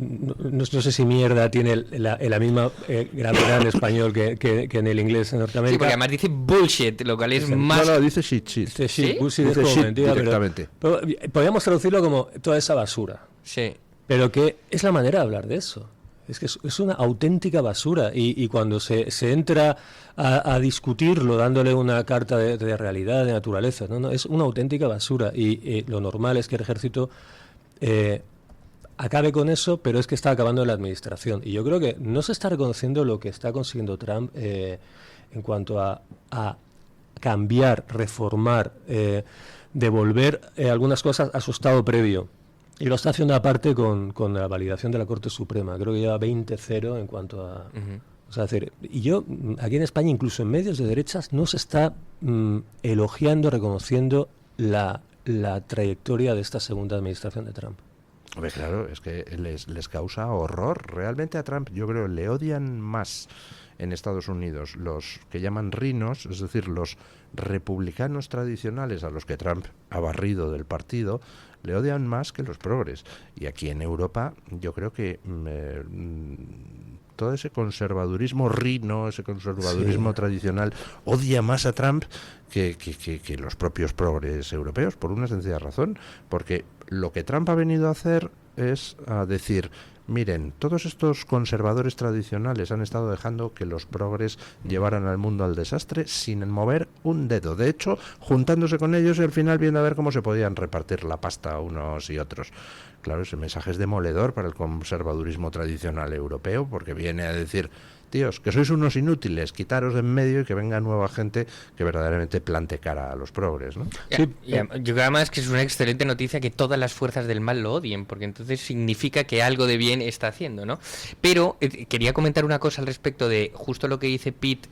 no sé si mierda tiene la misma gravedad en español que en el inglés en Norteamérica. Sí, porque además dice bullshit, lo cual es más... No, dice shit. Sí, bullshit es como mentira, directamente. Pero podríamos traducirlo como toda esa basura. Sí. Pero que es la manera de hablar de eso. Es que es una auténtica basura. Y cuando se entra a discutirlo, dándole una carta de realidad, de naturaleza, no, es una auténtica basura. Y lo normal es que el ejército acabe con eso, pero es que está acabando la administración. Y yo creo que no se está reconociendo lo que está consiguiendo Trump en cuanto a cambiar, reformar, devolver algunas cosas a su estado previo. Y lo está haciendo aparte con la validación de la Corte Suprema. Creo que lleva 20-0 en cuanto a... O sea, y yo, aquí en España, incluso en medios de derechas, no se está elogiando, reconociendo la la trayectoria de esta segunda administración de Trump. Hombre, claro, es que les causa horror. Realmente a Trump, yo creo, le odian más en Estados Unidos los que llaman rinos, es decir, los republicanos tradicionales a los que Trump ha barrido del partido, le odian más que los progres. Y aquí en Europa yo creo que todo ese conservadurismo rino, ese conservadurismo tradicional, odia más a Trump que los propios progres europeos, por una sencilla razón, porque lo que Trump ha venido a hacer es a decir: miren, todos estos conservadores tradicionales han estado dejando que los progres llevaran al mundo al desastre sin mover un dedo. De hecho, juntándose con ellos y al final viendo a ver cómo se podían repartir la pasta unos y otros. Claro, ese mensaje es demoledor para el conservadurismo tradicional europeo, porque viene a decir: tíos, que sois unos inútiles, quitaros de en medio y que venga nueva gente que verdaderamente plante cara a los progres, ¿no? Sí, yo creo además que es una excelente noticia que todas las fuerzas del mal lo odien, porque entonces significa que algo de bien está haciendo, ¿no? Pero quería comentar una cosa al respecto de justo lo que dice Pete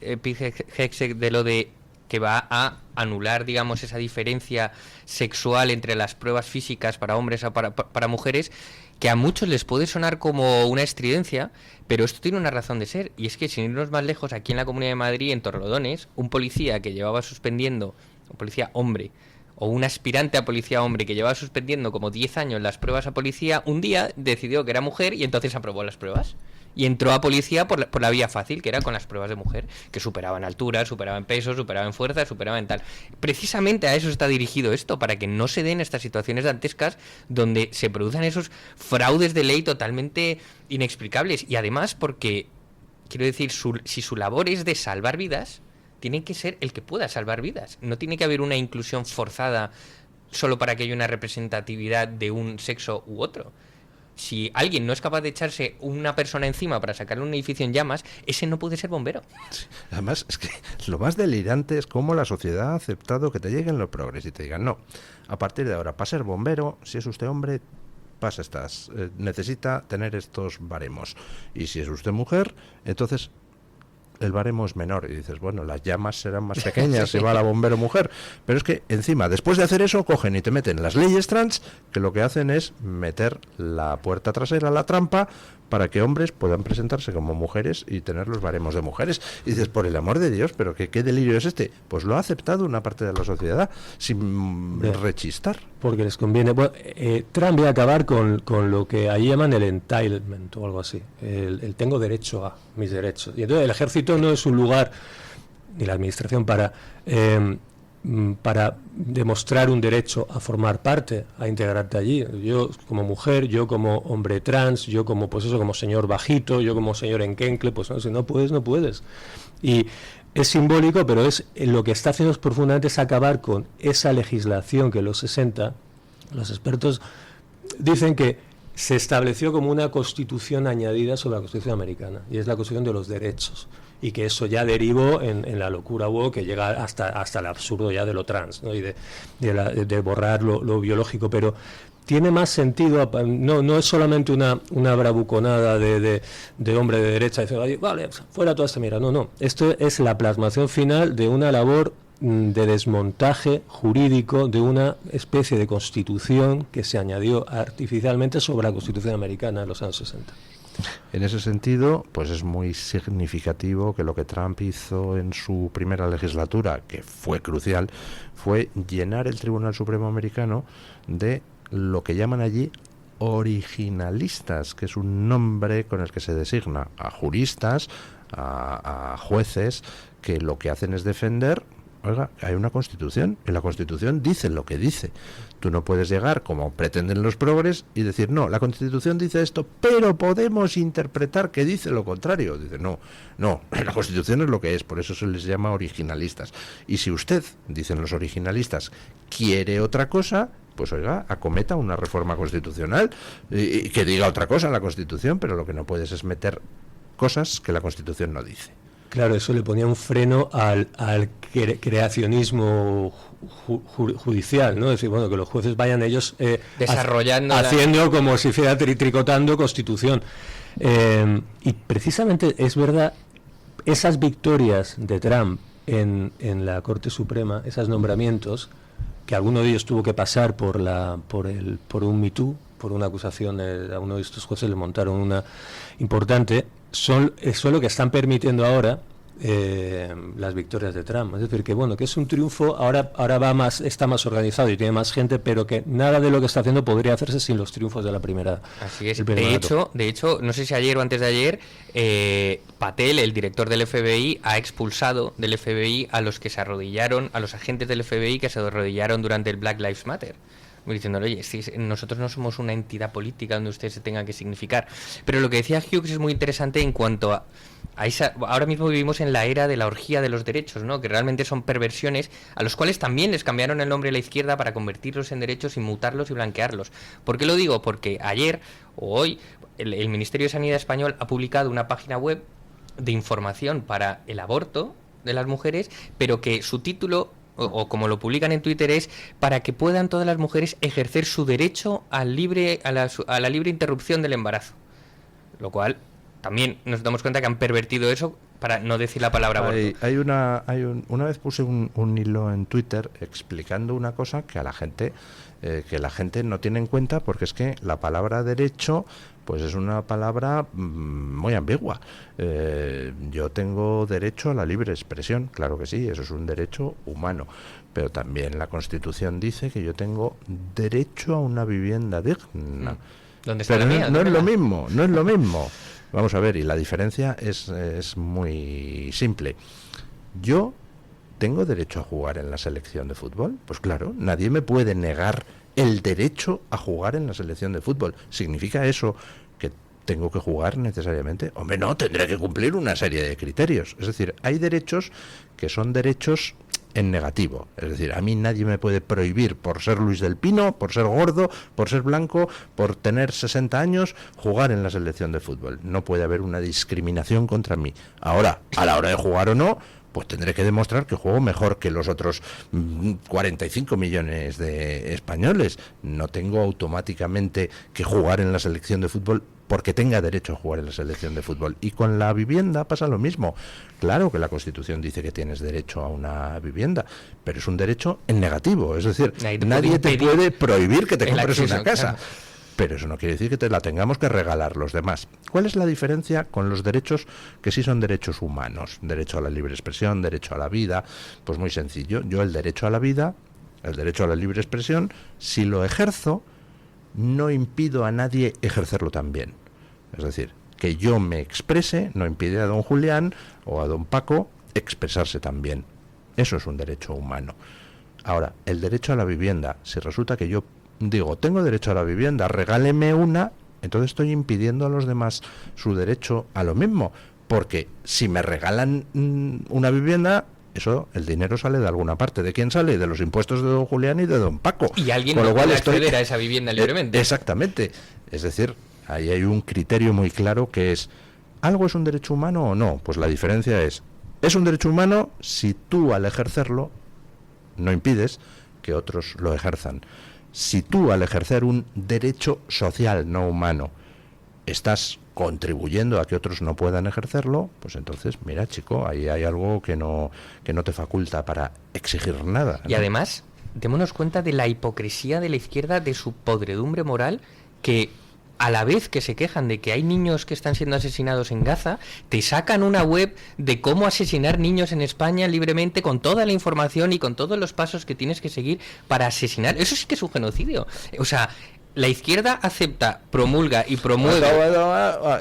Hegseth, de lo de que va a anular, digamos, esa diferencia sexual entre las pruebas físicas para hombres o para mujeres, que a muchos les puede sonar como una estridencia, pero esto tiene una razón de ser, y es que sin irnos más lejos, aquí en la Comunidad de Madrid, en Torrelodones, un policía que llevaba suspendiendo, un policía hombre, o un aspirante a policía hombre que llevaba suspendiendo como 10 años las pruebas a policía, un día decidió que era mujer y entonces aprobó las pruebas. Y entró a policía por la vía fácil, que era con las pruebas de mujer, que superaban altura, superaban peso, superaban fuerza, superaban tal. Precisamente a eso está dirigido esto, para que no se den estas situaciones dantescas donde se produzcan esos fraudes de ley totalmente inexplicables. Y además porque, quiero decir, si su labor es de salvar vidas, tiene que ser el que pueda salvar vidas. No tiene que haber una inclusión forzada solo para que haya una representatividad de un sexo u otro. Si alguien no es capaz de echarse una persona encima para sacarle un edificio en llamas, ese no puede ser bombero. Sí, además, es que lo más delirante es cómo la sociedad ha aceptado que te lleguen los progres y te digan: no, a partir de ahora, para ser bombero, si es usted hombre, pasa estas, necesita tener estos baremos. Y si es usted mujer, entonces el baremo es menor. Y dices, bueno, las llamas serán más pequeñas si va la bombero mujer. Pero es que encima, después de hacer eso, cogen y te meten las leyes trans, que lo que hacen es meter la puerta trasera a la trampa para que hombres puedan presentarse como mujeres y tener los baremos de mujeres. Y dices, por el amor de Dios, pero ¿qué delirio es este? Pues lo ha aceptado una parte de la sociedad sin rechistar. Porque les conviene. Bueno, Trump va a acabar con lo que ahí llaman el entitlement o algo así. El tengo derecho a mis derechos. Y entonces el ejército no es un lugar, ni la administración, para demostrar un derecho a formar parte, a integrarte allí. Yo como mujer, yo como hombre trans, yo como como señor bajito, yo como señor enquencle, pues no, si no puedes, no puedes. Y es simbólico, pero lo que está haciendo profundamente es acabar con esa legislación que en los 60, los expertos dicen que se estableció como una constitución añadida sobre la Constitución americana, y es la Constitución de los derechos, y que eso ya derivó en la locura woke, que llega hasta el absurdo ya de lo trans, ¿no? Y de borrar lo biológico, pero tiene más sentido, no es solamente una bravuconada de hombre de derecha, dice, vale, fuera toda esta mierda, no, esto es la plasmación final de una labor de desmontaje jurídico de una especie de constitución que se añadió artificialmente sobre la Constitución americana en los años 60. En ese sentido, pues es muy significativo que lo que Trump hizo en su primera legislatura, que fue crucial, fue llenar el Tribunal Supremo americano de lo que llaman allí originalistas, que es un nombre con el que se designa a juristas, a jueces, que lo que hacen es defender: oiga, hay una Constitución, y la Constitución dice lo que dice. Tú no puedes llegar, como pretenden los progres, y decir, no, la Constitución dice esto, pero podemos interpretar que dice lo contrario. Dice, no, la Constitución es lo que es, por eso se les llama originalistas. Y si usted, dicen los originalistas, quiere otra cosa, pues oiga, acometa una reforma constitucional y que diga otra cosa en la Constitución, pero lo que no puedes es meter cosas que la Constitución no dice. Claro, eso le ponía un freno al creacionismo judicial, ¿no? Es decir, bueno, que los jueces vayan ellos desarrollando, haciendo como si fuera tricotando Constitución. Y precisamente es verdad, esas victorias de Trump en la Corte Suprema, esos nombramientos, que alguno de ellos tuvo que pasar por un Me Too, por una acusación a uno de estos jueces, le montaron una importante, son lo que están permitiendo ahora las victorias de Trump. Es decir, que bueno, que es un triunfo, ahora está más organizado y tiene más gente, pero que nada de lo que está haciendo podría hacerse sin los triunfos de la primera. Así es. De hecho, no sé si ayer o antes de ayer, Patel, el director del FBI, ha expulsado del FBI a los que se arrodillaron, a los agentes del FBI que se arrodillaron durante el Black Lives Matter, diciéndole, oye, si nosotros no somos una entidad política donde usted se tenga que significar. Pero lo que decía Hughes es muy interesante en cuanto a ahora mismo vivimos en la era de la orgía de los derechos, ¿no? Que realmente son perversiones a los cuales también les cambiaron el nombre a la izquierda para convertirlos en derechos y mutarlos y blanquearlos. ¿Por qué lo digo? Porque ayer o hoy el Ministerio de Sanidad español ha publicado una página web de información para el aborto de las mujeres, pero que su título, o como lo publican en Twitter, es para que puedan todas las mujeres ejercer su derecho a la libre interrupción del embarazo. Lo cual también nos damos cuenta que han pervertido eso para no decir la palabra aborto. Una vez puse un hilo en Twitter explicando una cosa que la gente no tiene en cuenta, porque es que la palabra derecho pues es una palabra muy ambigua. Yo tengo derecho a la libre expresión, claro que sí, eso es un derecho humano, pero también la Constitución dice que yo tengo derecho a una vivienda digna. ¿Dónde está pero la mía? No es lo mismo. Vamos a ver, y la diferencia es muy simple. Yo tengo derecho a jugar en la selección de fútbol. Pues claro, nadie me puede negar el derecho a jugar en la selección de fútbol. ¿Significa eso que tengo que jugar necesariamente? Hombre, no, tendré que cumplir una serie de criterios. Es decir, hay derechos que son derechos en negativo. Es decir, a mí nadie me puede prohibir, por ser Luis del Pino, por ser gordo, por ser blanco, por tener 60 años, jugar en la selección de fútbol. No puede haber una discriminación contra mí. Ahora, a la hora de jugar o no, pues tendré que demostrar que juego mejor que los otros 45 millones de españoles. No tengo automáticamente que jugar en la selección de fútbol porque tenga derecho a jugar en la selección de fútbol. Y con la vivienda pasa lo mismo. Claro que la Constitución dice que tienes derecho a una vivienda, pero es un derecho en negativo. Es decir, nadie te puede prohibir que te compres una casa. Claro. Pero eso no quiere decir que te la tengamos que regalar los demás. ¿Cuál es la diferencia con los derechos que sí son derechos humanos? Derecho a la libre expresión, derecho a la vida. Pues muy sencillo. Yo el derecho a la vida, el derecho a la libre expresión, si lo ejerzo, no impido a nadie ejercerlo también. Es decir, que yo me exprese no impide a don Julián o a don Paco expresarse también. Eso es un derecho humano. Ahora, el derecho a la vivienda, si resulta que yo digo, tengo derecho a la vivienda, regáleme una, entonces estoy impidiendo a los demás su derecho a lo mismo, porque si me regalan una vivienda, eso, el dinero sale de alguna parte. ¿De quién sale? De los impuestos de don Julián y de don Paco. Y alguien no puede acceder a esa vivienda libremente. Exactamente. Es decir, ahí hay un criterio muy claro que es, ¿algo es un derecho humano o no? Pues la diferencia es un derecho humano si tú al ejercerlo no impides que otros lo ejerzan. Si tú al ejercer un derecho social no humano estás contribuyendo a que otros no puedan ejercerlo, pues entonces, mira, chico, ahí hay algo que no te faculta para exigir nada, ¿no? Y además, démonos cuenta de la hipocresía de la izquierda, de su podredumbre moral, que a la vez que se quejan de que hay niños que están siendo asesinados en Gaza, te sacan una web de cómo asesinar niños en España libremente, con toda la información y con todos los pasos que tienes que seguir para asesinar. Eso sí que es un genocidio. O sea, la izquierda acepta, promulga y promueve...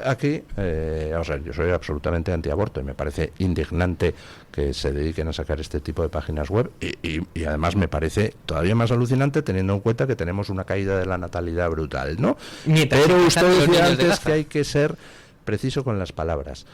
Aquí, o sea, yo soy absolutamente antiaborto y me parece indignante que se dediquen a sacar este tipo de páginas web y además me parece todavía más alucinante teniendo en cuenta que tenemos una caída de la natalidad brutal, ¿no? Pero usted decía antes que hay que ser preciso con las palabras.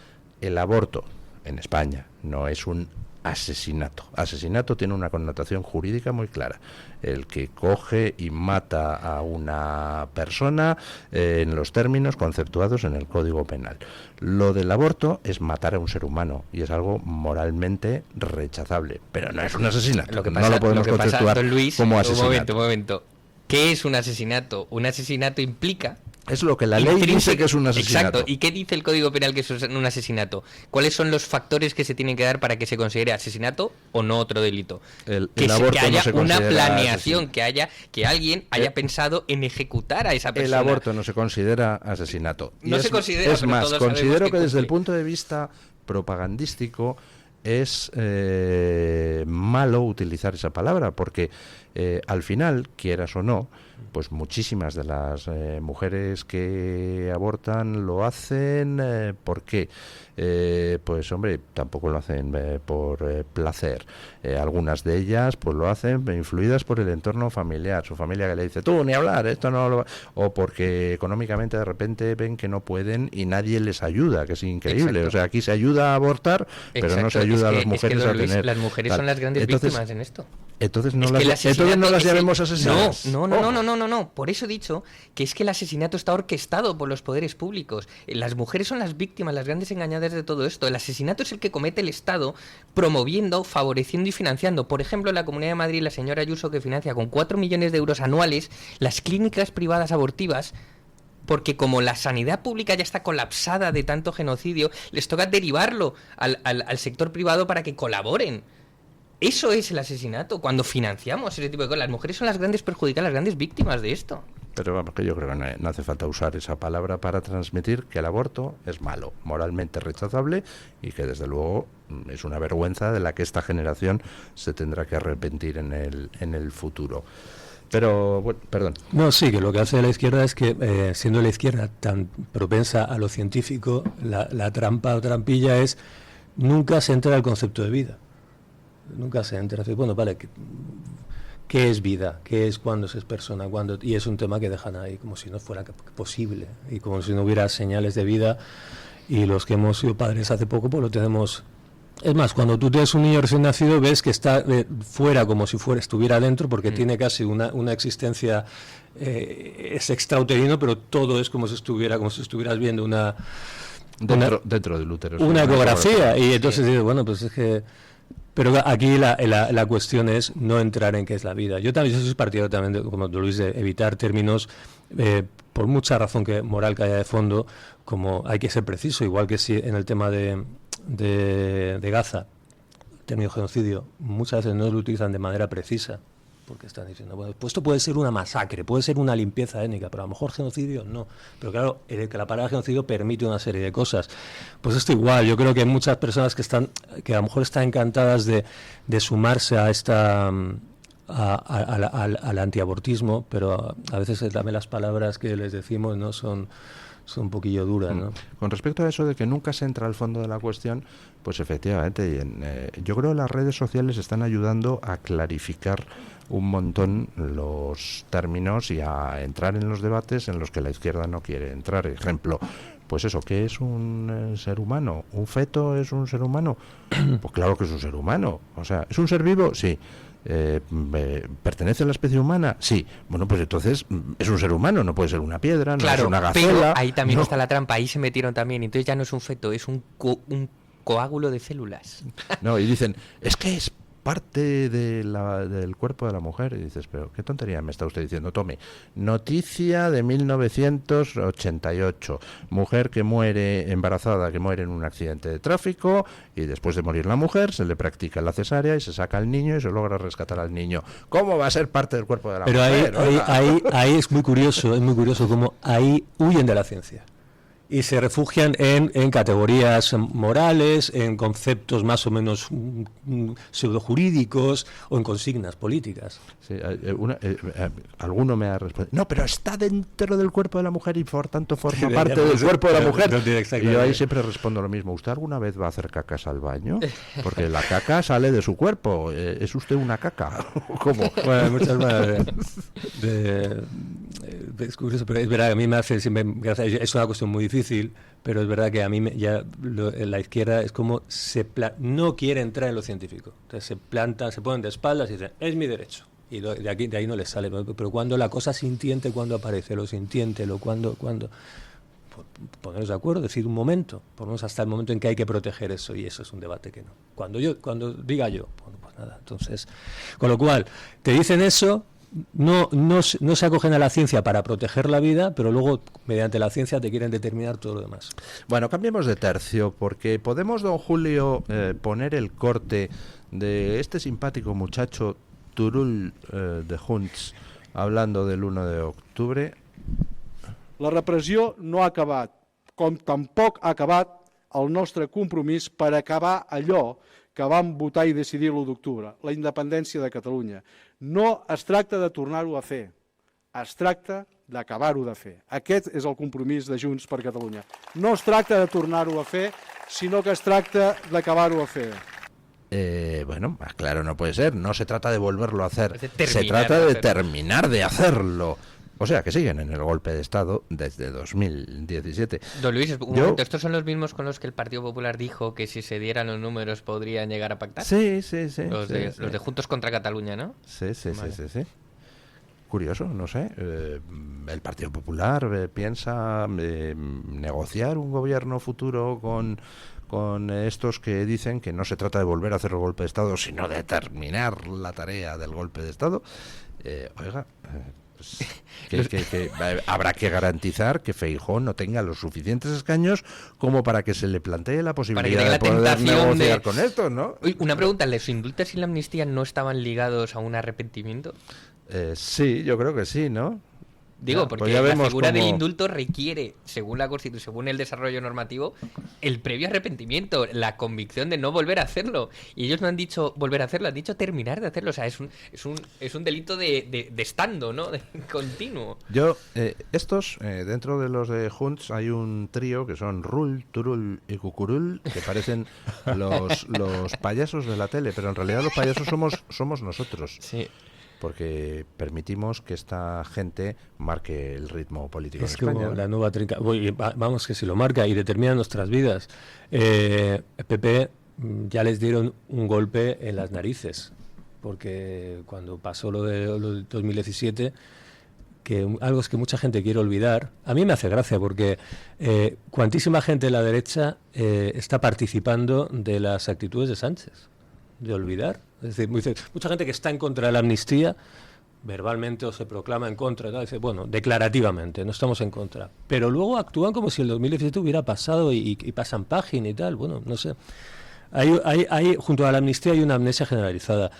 El aborto en España no es un asesinato. Asesinato tiene una connotación jurídica muy clara. El que coge y mata a una persona en los términos conceptuados en el Código Penal. Lo del aborto es matar a un ser humano y es algo moralmente rechazable, pero no es un asesinato. Lo que pasa, no lo podemos conceptuar Luis, como asesinato. Un momento. ¿Qué es un asesinato? Un asesinato implica Es lo que la ley dice que es un asesinato. Exacto. ¿Y qué dice el Código Penal que es un asesinato? ¿Cuáles son los factores que se tienen que dar para que se considere asesinato o no otro delito? El que aborto haya no se una considera planeación, que alguien haya pensado en ejecutar a esa persona. El aborto no se considera asesinato. No se considera, es pero más, todos considero sabemos que desde el cumple. punto de vista propagandístico es malo utilizar esa palabra, porque al final, quieras o no, pues muchísimas de las mujeres que abortan lo hacen ¿por qué? Pues hombre, tampoco lo hacen por placer. Algunas de ellas pues lo hacen influidas por el entorno familiar, su familia que le dice, tú ni hablar, esto no lo... o porque económicamente de repente ven que no pueden y nadie les ayuda, que es increíble. Exacto. O sea, aquí se ayuda a abortar, pero no se ayuda a las mujeres a tener... Las mujeres son las grandes víctimas en esto. Entonces no, entonces no las llamemos asesinatos. No. Por eso he dicho que es que el asesinato está orquestado por los poderes públicos. Las mujeres son las víctimas, las grandes engañadas de todo esto. El asesinato es el que comete el Estado promoviendo, favoreciendo y financiando. Por ejemplo, en la Comunidad de Madrid, la señora Ayuso, que financia con 4 millones de euros anuales las clínicas privadas abortivas, porque como la sanidad pública ya está colapsada de tanto genocidio, les toca derivarlo al sector privado para que colaboren. Eso es el asesinato, cuando financiamos ese tipo de cosas. Las mujeres son las grandes perjudicadas, las grandes víctimas de esto. Pero vamos, que yo creo que no hace falta usar esa palabra para transmitir que el aborto es malo, moralmente rechazable, y que desde luego es una vergüenza de la que esta generación se tendrá que arrepentir en el futuro. Pero, bueno, perdón. No, sí, que lo que hace la izquierda es que, siendo la izquierda tan propensa a lo científico, la trampa o trampilla es nunca se entra al concepto de vida. Nunca se entra. Bueno, vale, ¿qué es vida? ¿Qué es cuando se es persona? ¿Cuándo? Y es un tema que dejan ahí como si no fuera posible y como si no hubiera señales de vida. Y los que hemos sido padres hace poco, pues lo tenemos. Es más, cuando tú tienes un niño recién nacido, ves que está fuera como si estuviera dentro, porque tiene casi una existencia, es extrauterino, pero todo es como si estuvieras viendo dentro del útero. Una ecografía. Y entonces dices, bueno, pues es que... Pero aquí la cuestión es no entrar en qué es la vida. Yo soy partidario también, como Luis, de evitar términos, por mucha razón moral que haya de fondo, como hay que ser preciso, igual que si en el tema de Gaza, el término genocidio, muchas veces no lo utilizan de manera precisa, porque están diciendo, bueno, pues esto puede ser una masacre, puede ser una limpieza étnica, pero a lo mejor genocidio no. Pero claro, que la palabra genocidio permite una serie de cosas. Pues esto igual, yo creo que hay muchas personas que a lo mejor están encantadas de sumarse a al antiabortismo, pero a veces también las palabras que les decimos no son un poquillo duras, ¿no? Con respecto a eso de que nunca se entra al fondo de la cuestión, pues efectivamente, yo creo que las redes sociales están ayudando a clarificar un montón los términos y a entrar en los debates en los que la izquierda no quiere entrar. Ejemplo, pues eso, ¿qué es un ser humano? ¿Un feto es un ser humano? Pues claro que es un ser humano. O sea, ¿es un ser vivo? Sí. ¿Pertenece a la especie humana? Sí. Bueno, pues entonces es un ser humano, no puede ser una piedra, no es una gacela. Pero ahí también está la trampa, ahí se metieron también. Entonces ya no es un feto, es un coágulo de células. No, y dicen, es que es parte del cuerpo de la mujer. Y dices, pero qué tontería me está usted diciendo. Tome, noticia de 1988, mujer que muere embarazada, que muere en un accidente de tráfico, y después de morir la mujer se le practica la cesárea y se saca al niño y se logra rescatar al niño. ¿Cómo va a ser parte del cuerpo de la mujer? Pero ahí es muy curioso cómo ahí huyen de la ciencia y se refugian en categorías morales, en conceptos más o menos pseudojurídicos o en consignas políticas. Sí, alguno me ha respondido, no, pero está dentro del cuerpo de la mujer y por tanto forma parte del cuerpo de la mujer. Y yo ahí siempre respondo lo mismo. ¿Usted alguna vez va a hacer cacas al baño? Porque la caca sale de su cuerpo. ¿Es usted una caca? ¿Cómo? Bueno, muchas gracias. Es curioso, pero es verdad, a mí me hace siempre gracia. Es una cuestión muy difícil, pero es verdad que a mí la izquierda es como no quiere entrar en lo científico. Entonces se ponen de espaldas y dicen, es mi derecho. Y de ahí no les sale. Pero cuando la cosa sintiente, cuando aparece lo sintiente, cuando ponernos de acuerdo, decir un momento, ponernos hasta el momento en que hay que proteger eso, y eso es un debate que no. Cuando diga yo, bueno, pues nada. Entonces, con lo cual, te dicen eso, no se acogen a la ciencia para proteger la vida, pero luego mediante la ciencia te quieren determinar todo lo demás. Bueno, cambiemos de tercio, porque podemos, don Julio, poner el corte de este simpático muchacho Turull de Junts hablando del 1 de octubre. La repressió no ha acabat, com tampoc ha acabat el nostre compromís per acabar allò que vam votar i decidir l'1 d'octubre, la independència de Catalunya. No es tracta de tornar-ho a fer, es tracta d'acabar-ho de fer. Aquest és el compromís de Junts per Catalunya. No es tracta de tornar-ho a fer, sinó que es tracta d'acabar-ho a fer. Bueno, claro, no puede ser. No se trata de volverlo a hacer, se terminar trata de de hacerlo. terminar de hacerlo. O sea, que siguen en el golpe de Estado desde 2017. Don Luis, un momento, ¿estos son los mismos con los que el Partido Popular dijo que si se dieran los números podrían llegar a pactar? Sí. Los de Juntos contra Cataluña, ¿no? Sí. Vale. Sí. Curioso, no sé. El Partido Popular piensa negociar un gobierno futuro con estos que dicen que no se trata de volver a hacer el golpe de Estado, sino de terminar la tarea del golpe de Estado. Oiga, pues, que habrá que garantizar que Feijóo no tenga los suficientes escaños como para que se le plantee la posibilidad de poder negociar con esto, ¿no? Uy, una pregunta, ¿los indultos y la amnistía no estaban ligados a un arrepentimiento? Sí, yo creo que sí, ¿no? Digo, Ya, porque pues ya la vemos figura del cómo- indulto requiere, según la Constitución, según el desarrollo normativo, el previo arrepentimiento, la convicción de no volver a hacerlo. Y ellos no han dicho volver a hacerlo, han dicho terminar de hacerlo. O sea, es un delito de estando, ¿no? De continuo. Yo, estos, dentro de los de Junts hay un trío que son Rull, Turull y Cucurul, que parecen los payasos de la tele, pero en realidad los payasos somos nosotros. Sí. Porque permitimos que esta gente marque el ritmo político Es en España. como la nueva trinca. Vamos, que si lo marca y determina nuestras vidas. PP ya les dieron un golpe en las narices, porque cuando pasó lo de 2017, algo es que mucha gente quiere olvidar. A mí me hace gracia porque cuantísima gente de la derecha está participando de las actitudes de Sánchez, de olvidar. Es decir, mucha gente que está en contra de la amnistía, verbalmente o se proclama en contra, ¿no? Dice, bueno, declarativamente, no estamos en contra. Pero luego actúan como si el 2017 hubiera pasado y pasan página y tal. Bueno, no sé. Hay, junto a la amnistía hay una amnesia generalizada.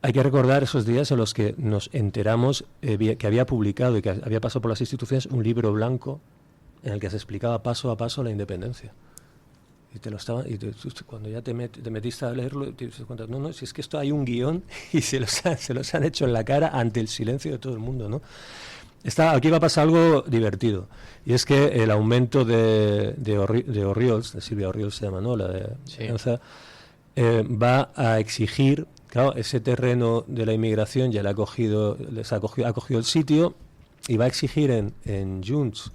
Hay que recordar esos días en los que nos enteramos que había publicado y que había pasado por las instituciones un libro blanco en el que se explicaba paso a paso la independencia. Y cuando ya te metiste a leerlo, te das cuenta, no, si es que esto hay un guión y se los han hecho en la cara ante el silencio de todo el mundo, ¿no? Aquí va a pasar algo divertido, y es que el aumento de Orriols, de Silvia Orriols se llama, ¿no? La de Alianza, va a exigir, claro, ese terreno de la inmigración ya ha cogido el sitio, y va a exigir en Junts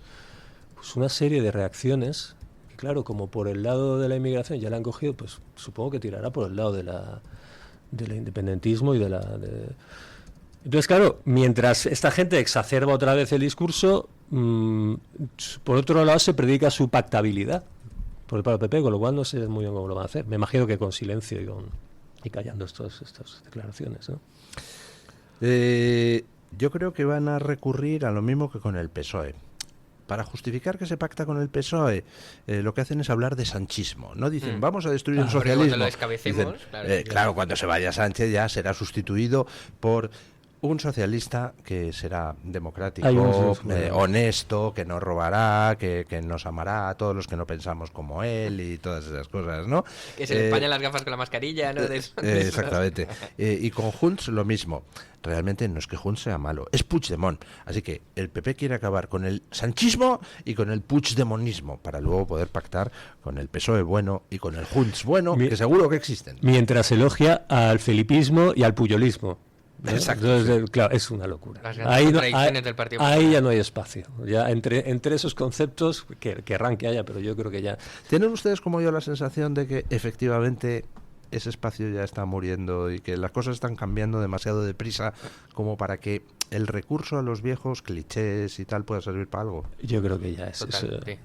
pues una serie de reacciones. Claro, como por el lado de la inmigración ya la han cogido, pues supongo que tirará por el lado del independentismo y Entonces, claro, mientras esta gente exacerba otra vez el discurso, por otro lado se predica su pactabilidad por el PP, con lo cual no sé muy bien cómo lo van a hacer. Me imagino que con silencio y callando estas declaraciones, ¿no? Yo creo que van a recurrir a lo mismo que con el PSOE. Para justificar que se pacta con el PSOE, lo que hacen es hablar de sanchismo. No dicen, vamos a destruir el socialismo. Cuando lo descabecemos, Dicen, claro, cuando se vaya Sánchez ya será sustituido por un socialista que será democrático, honesto, que no robará, que nos amará a todos los que no pensamos como él y todas esas cosas, ¿no? Que se le empañan las gafas con la mascarilla, ¿no? Exactamente. Y con Junts lo mismo. Realmente no es que Junts sea malo, es Puigdemont. Así que el PP quiere acabar con el sanchismo y con el puigdemonismo para luego poder pactar con el PSOE bueno y con el Junts bueno, que seguro que existen. Mientras elogia al felipismo y al puyolismo. Exacto. Entonces, claro, es una locura. Las grandes contradicciones del Partido Popular. Ahí ya no hay espacio. Ya entre esos conceptos, querrán que haya, pero yo creo que ya... ¿Tienen ustedes como yo la sensación de que efectivamente ese espacio ya está muriendo y que las cosas están cambiando demasiado deprisa como para que el recurso a los viejos clichés y tal pueda servir para algo? Yo creo que ya es... Totalmente.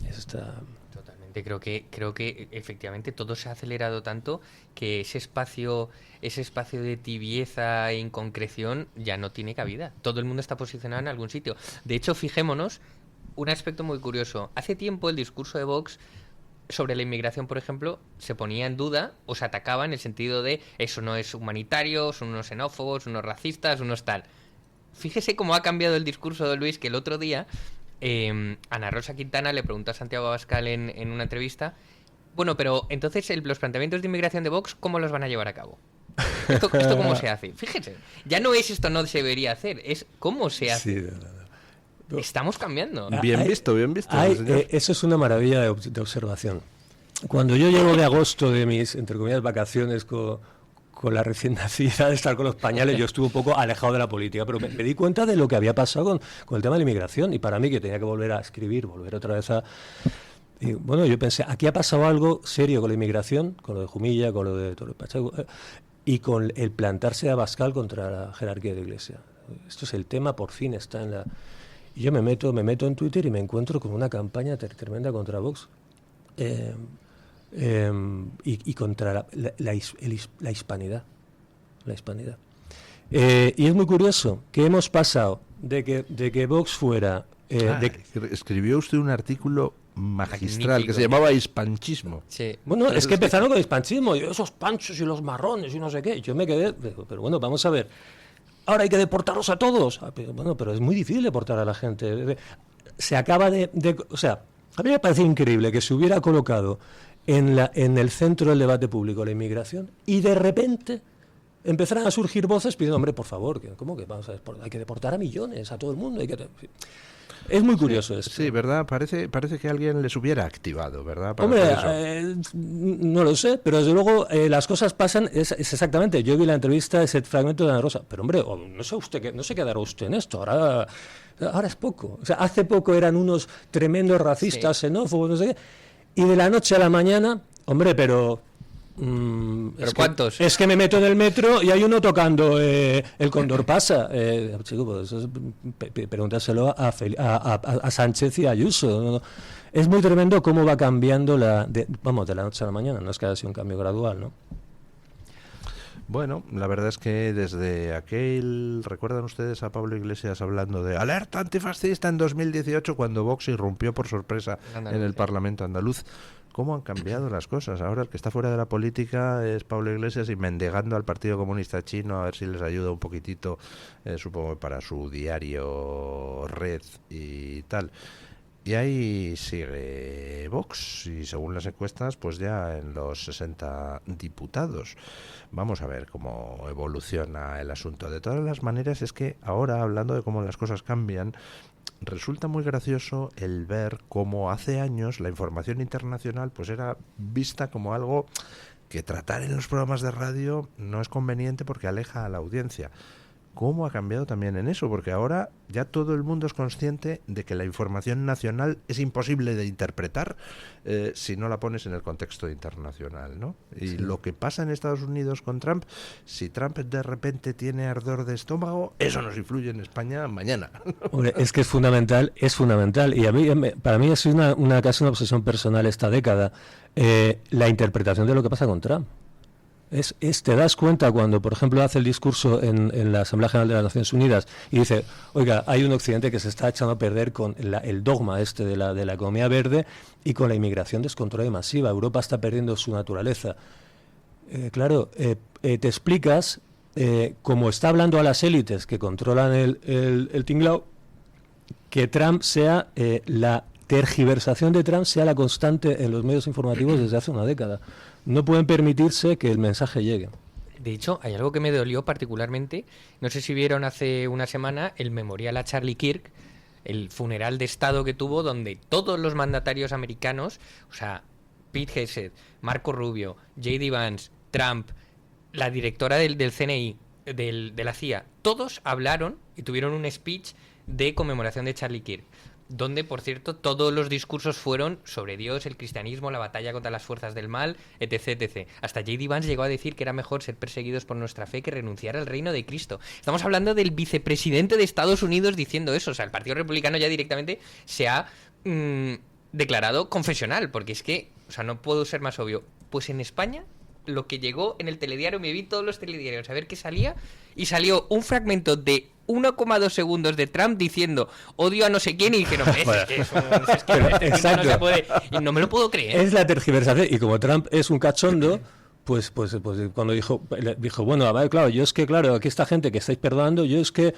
Eso está... Totalmente. Creo que efectivamente todo se ha acelerado tanto que ese espacio de tibieza e inconcreción ya no tiene cabida. Todo el mundo está posicionado en algún sitio. De hecho, fijémonos, un aspecto muy curioso. Hace tiempo el discurso de Vox sobre la inmigración, por ejemplo, se ponía en duda o se atacaba en el sentido de eso no es humanitario, son unos xenófobos, unos racistas, unos tal. Fíjese cómo ha cambiado el discurso de Luis, que el otro día Ana Rosa Quintana le preguntó a Santiago Abascal en una entrevista, bueno, pero entonces los planteamientos de inmigración de Vox, ¿cómo los van a llevar a cabo? ¿Esto cómo se hace? Fíjense, ya no es esto no se debería hacer, es cómo se hace. Sí, Estamos cambiando. Bien visto. Eso es una maravilla de observación. Cuando yo llego de agosto de mis, entre comillas, vacaciones con la recién nacida, de estar con los pañales, yo estuve un poco alejado de la política, pero me di cuenta de lo que había pasado con el tema de la inmigración, y para mí, que tenía que volver a escribir, volver otra vez a... Y bueno, yo pensé, aquí ha pasado algo serio con la inmigración, con lo de Jumilla, con lo de Torre Pacheco, y con el plantarse de Abascal contra la jerarquía de la Iglesia. Esto es el tema, por fin está en la... Y yo me meto en Twitter y me encuentro con una campaña tremenda contra Vox. Y contra la hispanidad. La hispanidad. Y es muy curioso que hemos pasado de que Vox fuera... escribió usted un artículo magistral magnífico, que se llamaba Hispanchismo. Sí. Bueno, es que empezaron con el hispanchismo, y esos panchos y los marrones y no sé qué. Yo me quedé... Pero bueno, vamos a ver. Ahora hay que deportarlos a todos. Pero es muy difícil deportar a la gente. Se acaba o sea, a mí me parece increíble que se hubiera colocado en el centro del debate público la inmigración, y de repente empezaran a surgir voces pidiendo, hombre, por favor, ¿cómo que vamos a deportar? Hay que deportar a millones, a todo el mundo. Es muy curioso esto. Sí, ¿verdad? Parece que alguien les hubiera activado, ¿verdad? Hombre, no lo sé, pero desde luego las cosas pasan, es exactamente. Yo vi la entrevista, ese fragmento de Ana Rosa, pero hombre, no se quedará usted en esto, ahora es poco. O sea, hace poco eran unos tremendos racistas, xenófobos, no sé qué, y de la noche a la mañana, hombre, pero... ¿Pero cuántos? Es que me meto en el metro y hay uno tocando El Cóndor pasa. Chico, pues eso pregúntaselo a Sánchez y a Ayuso. Es muy tremendo cómo va cambiando de la noche a la mañana. No es que haya sido un cambio gradual, ¿no? Bueno, la verdad es que desde ¿recuerdan ustedes a Pablo Iglesias hablando de alerta antifascista en 2018, cuando Vox irrumpió por sorpresa en el Parlamento andaluz? ¿Cómo han cambiado las cosas? Ahora el que está fuera de la política es Pablo Iglesias, y mendigando al Partido Comunista Chino a ver si les ayuda un poquitito, supongo, para su diario Red y tal. Y ahí sigue Vox, y según las encuestas, pues ya en los 60 diputados. Vamos a ver cómo evoluciona el asunto. De todas las maneras, es que ahora, hablando de cómo las cosas cambian, resulta muy gracioso el ver cómo hace años la información internacional pues era vista como algo que tratar en los programas de radio no es conveniente porque aleja a la audiencia. ¿Cómo ha cambiado también en eso? Porque ahora ya todo el mundo es consciente de que la información nacional es imposible de interpretar si no la pones en el contexto internacional, ¿no? Y sí. Lo que pasa en Estados Unidos con Trump, si Trump de repente tiene ardor de estómago, eso nos influye en España mañana. Hombre, es que es fundamental, y para mí es casi una obsesión personal esta década, la interpretación de lo que pasa con Trump. Te das cuenta cuando, por ejemplo, hace el discurso en la Asamblea General de las Naciones Unidas y dice, oiga, hay un Occidente que se está echando a perder con el dogma de la economía verde y con la inmigración descontrolada y masiva. Europa está perdiendo su naturaleza. Te explicas, como está hablando a las élites que controlan el tinglao, que Trump sea la tergiversación de Trump sea la constante en los medios informativos desde hace una década. No pueden permitirse que el mensaje llegue. De hecho, hay algo que me dolió particularmente. No sé si vieron hace una semana el memorial a Charlie Kirk, el funeral de Estado que tuvo, donde todos los mandatarios americanos, o sea, Pete Hegseth, Marco Rubio, J.D. Vance, Trump, la directora del CNI, de la CIA, todos hablaron y tuvieron un speech de conmemoración de Charlie Kirk, donde, por cierto, todos los discursos fueron sobre Dios, el cristianismo, la batalla contra las fuerzas del mal, etc., etc. Hasta J.D. Vance llegó a decir que era mejor ser perseguidos por nuestra fe que renunciar al reino de Cristo. Estamos hablando del vicepresidente de Estados Unidos diciendo eso. O sea, el Partido Republicano ya directamente se ha declarado confesional, porque es que, o sea, no puedo ser más obvio. Pues en España, lo que llegó en el telediario, me vi todos los telediarios a ver qué salía, y salió un fragmento de 1,2 segundos de Trump diciendo odio a no sé quién, y dijeron, exacto, no se puede, y no me lo puedo creer. Es la tergiversación, y como Trump es un cachondo, pues cuando dijo, bueno, a ver, claro, yo es que, claro, aquí esta gente que estáis perdonando, yo es que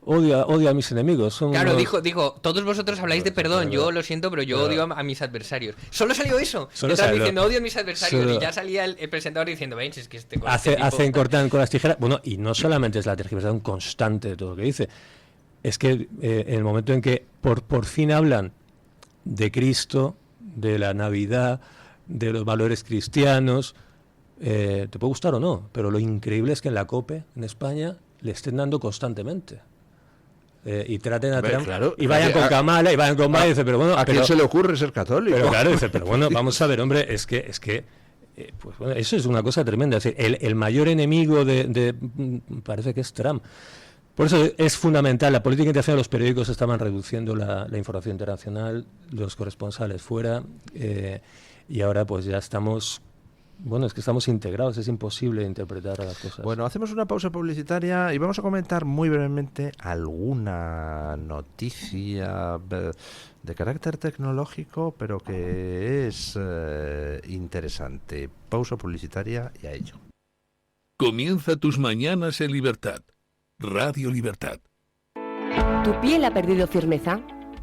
odio a mis enemigos. Claro, dijo, todos vosotros habláis de perdón, yo lo siento, pero yo odio a mis adversarios. Solo salió eso. Estaba diciendo odio a mis adversarios, y ya salía el presentador diciendo, veis, es que hacen cortar con las tijeras. Bueno, y no solamente es la tergiversación constante de todo lo que dice, es que en el momento en que por fin hablan de Cristo, de la Navidad, de los valores cristianos, te puede gustar o no, pero lo increíble es que en la COPE, en España, le estén dando constantemente. Y traten a Trump, claro, y vayan con Kamala, y vayan con Biden, y dice, pero bueno, ¿a quién se le ocurre ser católico? Pero claro, dice, pero bueno, vamos a ver, hombre, es que pues bueno, eso es una cosa tremenda. Es decir, el mayor enemigo parece que es Trump. Por eso es fundamental. La política internacional, los periódicos estaban reduciendo la información internacional, los corresponsales fuera, y ahora pues ya estamos. Bueno, es que estamos integrados, es imposible interpretar las cosas. Bueno, hacemos una pausa publicitaria y vamos a comentar muy brevemente alguna noticia de carácter tecnológico, pero que es interesante. Pausa publicitaria y a ello. Comienza tus mañanas en libertad. Radio Libertad. ¿Tu piel ha perdido firmeza?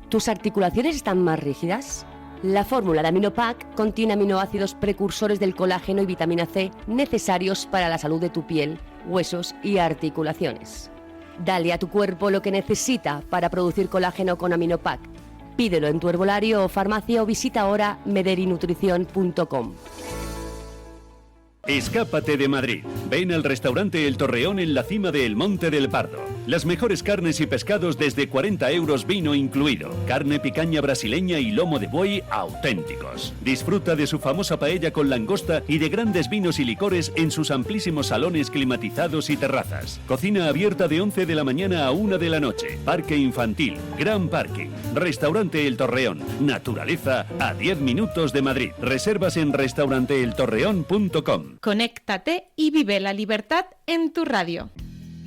¿Tus articulaciones están más rígidas? La fórmula de Aminopac contiene aminoácidos precursores del colágeno y vitamina C necesarios para la salud de tu piel, huesos y articulaciones. Dale a tu cuerpo lo que necesita para producir colágeno con Aminopac. Pídelo en tu herbolario o farmacia o visita ahora mederinutrición.com. Escápate de Madrid. Ven al restaurante El Torreón en la cima del Monte del Pardo. Las mejores carnes y pescados desde 40 euros, vino incluido. Carne picaña brasileña y lomo de buey auténticos. Disfruta de su famosa paella con langosta y de grandes vinos y licores en sus amplísimos salones climatizados y terrazas. Cocina abierta de 11 de la mañana a 1 de la noche. Parque infantil, gran parking. Restaurante El Torreón. Naturaleza a 10 minutos de Madrid. Reservas en restauranteeltorreón.com. Conéctate y vive la libertad en tu radio.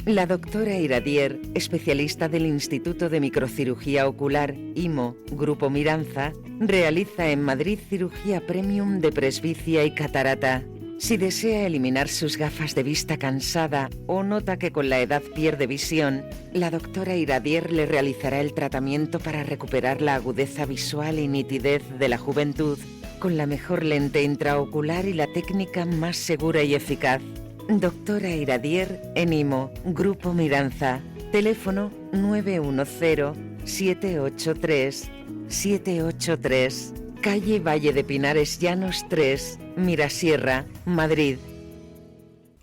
La doctora Iradier, especialista del Instituto de Microcirugía Ocular, IMO, Grupo Miranza, realiza en Madrid cirugía premium de presbicia y catarata. Si desea eliminar sus gafas de vista cansada o nota que con la edad pierde visión, la doctora Iradier le realizará el tratamiento para recuperar la agudeza visual y nitidez de la juventud, con la mejor lente intraocular y la técnica más segura y eficaz. Doctora Iradier en IMO, Grupo Miranza. Teléfono 910-783-783. Calle Valle de Pinares Llanos 3, Mirasierra, Madrid.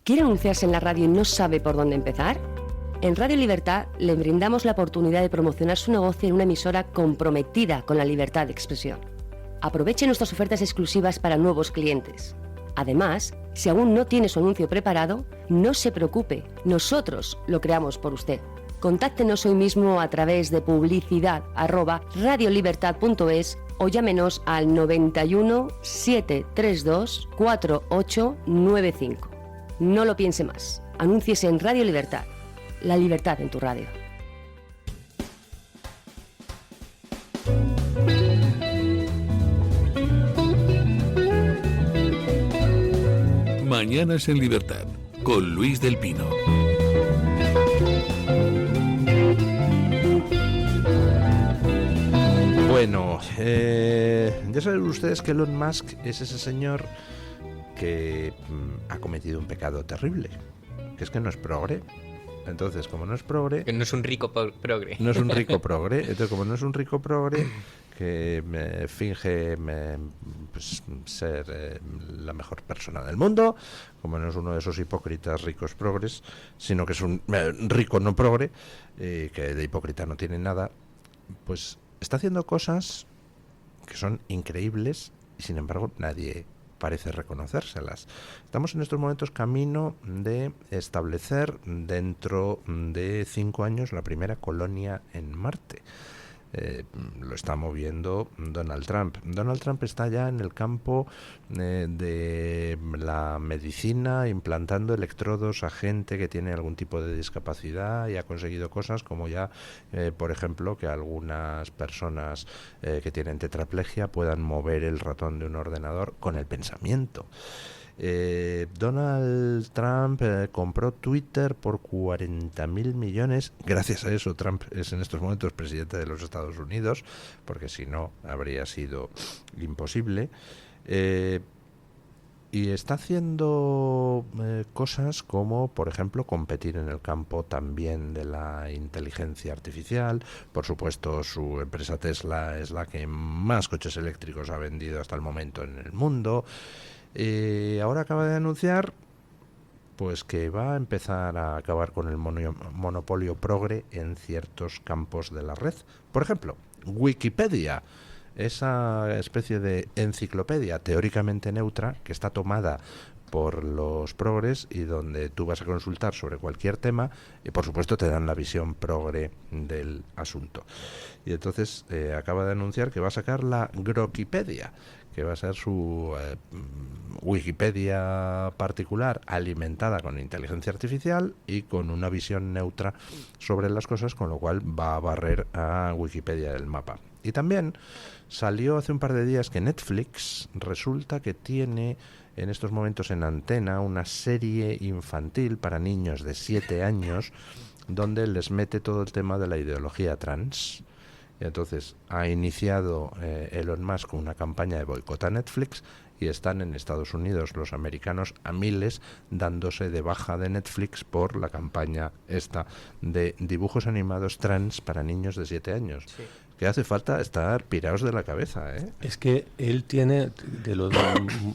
¿Quiere anunciarse en la radio y no sabe por dónde empezar? En Radio Libertad le brindamos la oportunidad de promocionar su negocio en una emisora comprometida con la libertad de expresión. Aproveche nuestras ofertas exclusivas para nuevos clientes. Además, si aún no tiene su anuncio preparado, no se preocupe, nosotros lo creamos por usted. Contáctenos hoy mismo a través de publicidad@radiolibertad.es o llámenos al 91 732 4895. No lo piense más, anúnciese en Radio Libertad. La libertad en tu radio. Mañanas en libertad con Luis del Pino. Bueno, ya saben ustedes que Elon Musk es ese señor que ha cometido un pecado terrible, que es que no es progre. Entonces, como no es progre... Que no es un rico progre. No es un rico progre. Entonces, como no es un rico progre, que finge ser la mejor persona del mundo, como no es uno de esos hipócritas ricos progres, sino que es un rico no progre, que de hipócrita no tiene nada, pues está haciendo cosas que son increíbles y sin embargo nadie parece reconocérselas. Estamos en estos momentos camino de establecer dentro de 5 años la primera colonia en Marte. lo está moviendo Donald Trump. Donald Trump está ya en el campo de la medicina, implantando electrodos a gente que tiene algún tipo de discapacidad, y ha conseguido cosas como ya, por ejemplo, que algunas personas que tienen tetraplegia puedan mover el ratón de un ordenador con el pensamiento. Donald Trump compró Twitter por 40.000 millones. Gracias a eso Trump es en estos momentos presidente de los Estados Unidos, porque si no habría sido imposible. Y está haciendo cosas como, por ejemplo, competir en el campo también de la inteligencia artificial. Por supuesto, su empresa Tesla es la que más coches eléctricos ha vendido hasta el momento en el mundo. Ahora acaba de anunciar pues que va a empezar a acabar con el monopolio progre en ciertos campos de la red. Por ejemplo, Wikipedia, esa especie de enciclopedia teóricamente neutra que está tomada por los progres y donde tú vas a consultar sobre cualquier tema y por supuesto te dan la visión progre del asunto. Y entonces acaba de anunciar que va a sacar la Grokipedia, que va a ser su Wikipedia particular, alimentada con inteligencia artificial y con una visión neutra sobre las cosas, con lo cual va a barrer a Wikipedia del mapa. Y también salió hace un par de días que Netflix resulta que tiene en estos momentos en antena una serie infantil para niños de 7 años donde les mete todo el tema de la ideología trans. Y entonces ha iniciado Elon Musk una campaña de boicot a Netflix y están en Estados Unidos los americanos a miles dándose de baja de Netflix por la campaña esta de dibujos animados trans para niños de 7 años. Sí. Que hace falta estar pirados de la cabeza, ¿eh? Es que él tiene, de los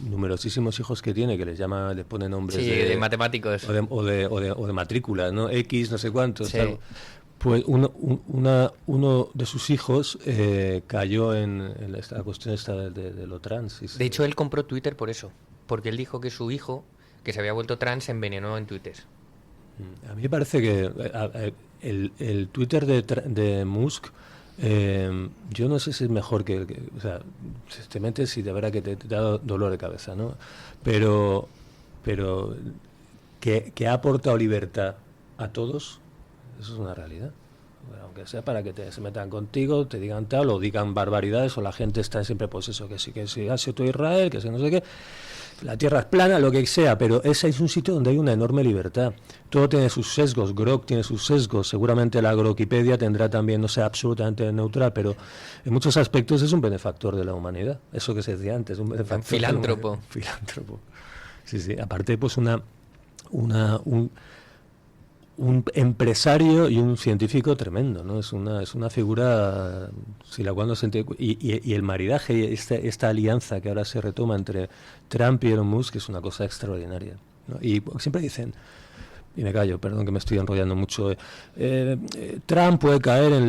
numerosísimos hijos que tiene, que les llama, le pone nombres de matemáticos o de matrículas, ¿no? X, no sé cuántos, sí. Tal. Pues uno de sus hijos cayó en la cuestión esta de lo trans. De hecho, él compró Twitter por eso, porque él dijo que su hijo, que se había vuelto trans, se envenenó en Twitter. A mí me parece que el Twitter de Musk, yo no sé si es mejor o sea, te metes y de verdad que te da dolor de cabeza, ¿no? Pero que ha aportado libertad a todos, eso es una realidad. Bueno, aunque sea para que se metan contigo, te digan tal, o digan barbaridades, o la gente está siempre, pues eso, que sí, ha sido todo Israel, que sí, no sé qué, la tierra es plana, lo que sea, pero ese es un sitio donde hay una enorme libertad. Todo tiene sus sesgos, Grok tiene sus sesgos, seguramente la Grokipedia tendrá también, no sea absolutamente neutral, pero en muchos aspectos es un benefactor de la humanidad, eso que se decía antes, un benefactor. Filántropo. Filántropo. Sí, sí, aparte pues un empresario y un científico tremendo, ¿no? Es una figura sin la cual no se entiende. Y el maridaje, esta alianza que ahora se retoma entre Trump y Elon Musk es una cosa extraordinaria, ¿no? Y siempre dicen, y me callo, perdón que me estoy enrollando mucho, Trump puede caer en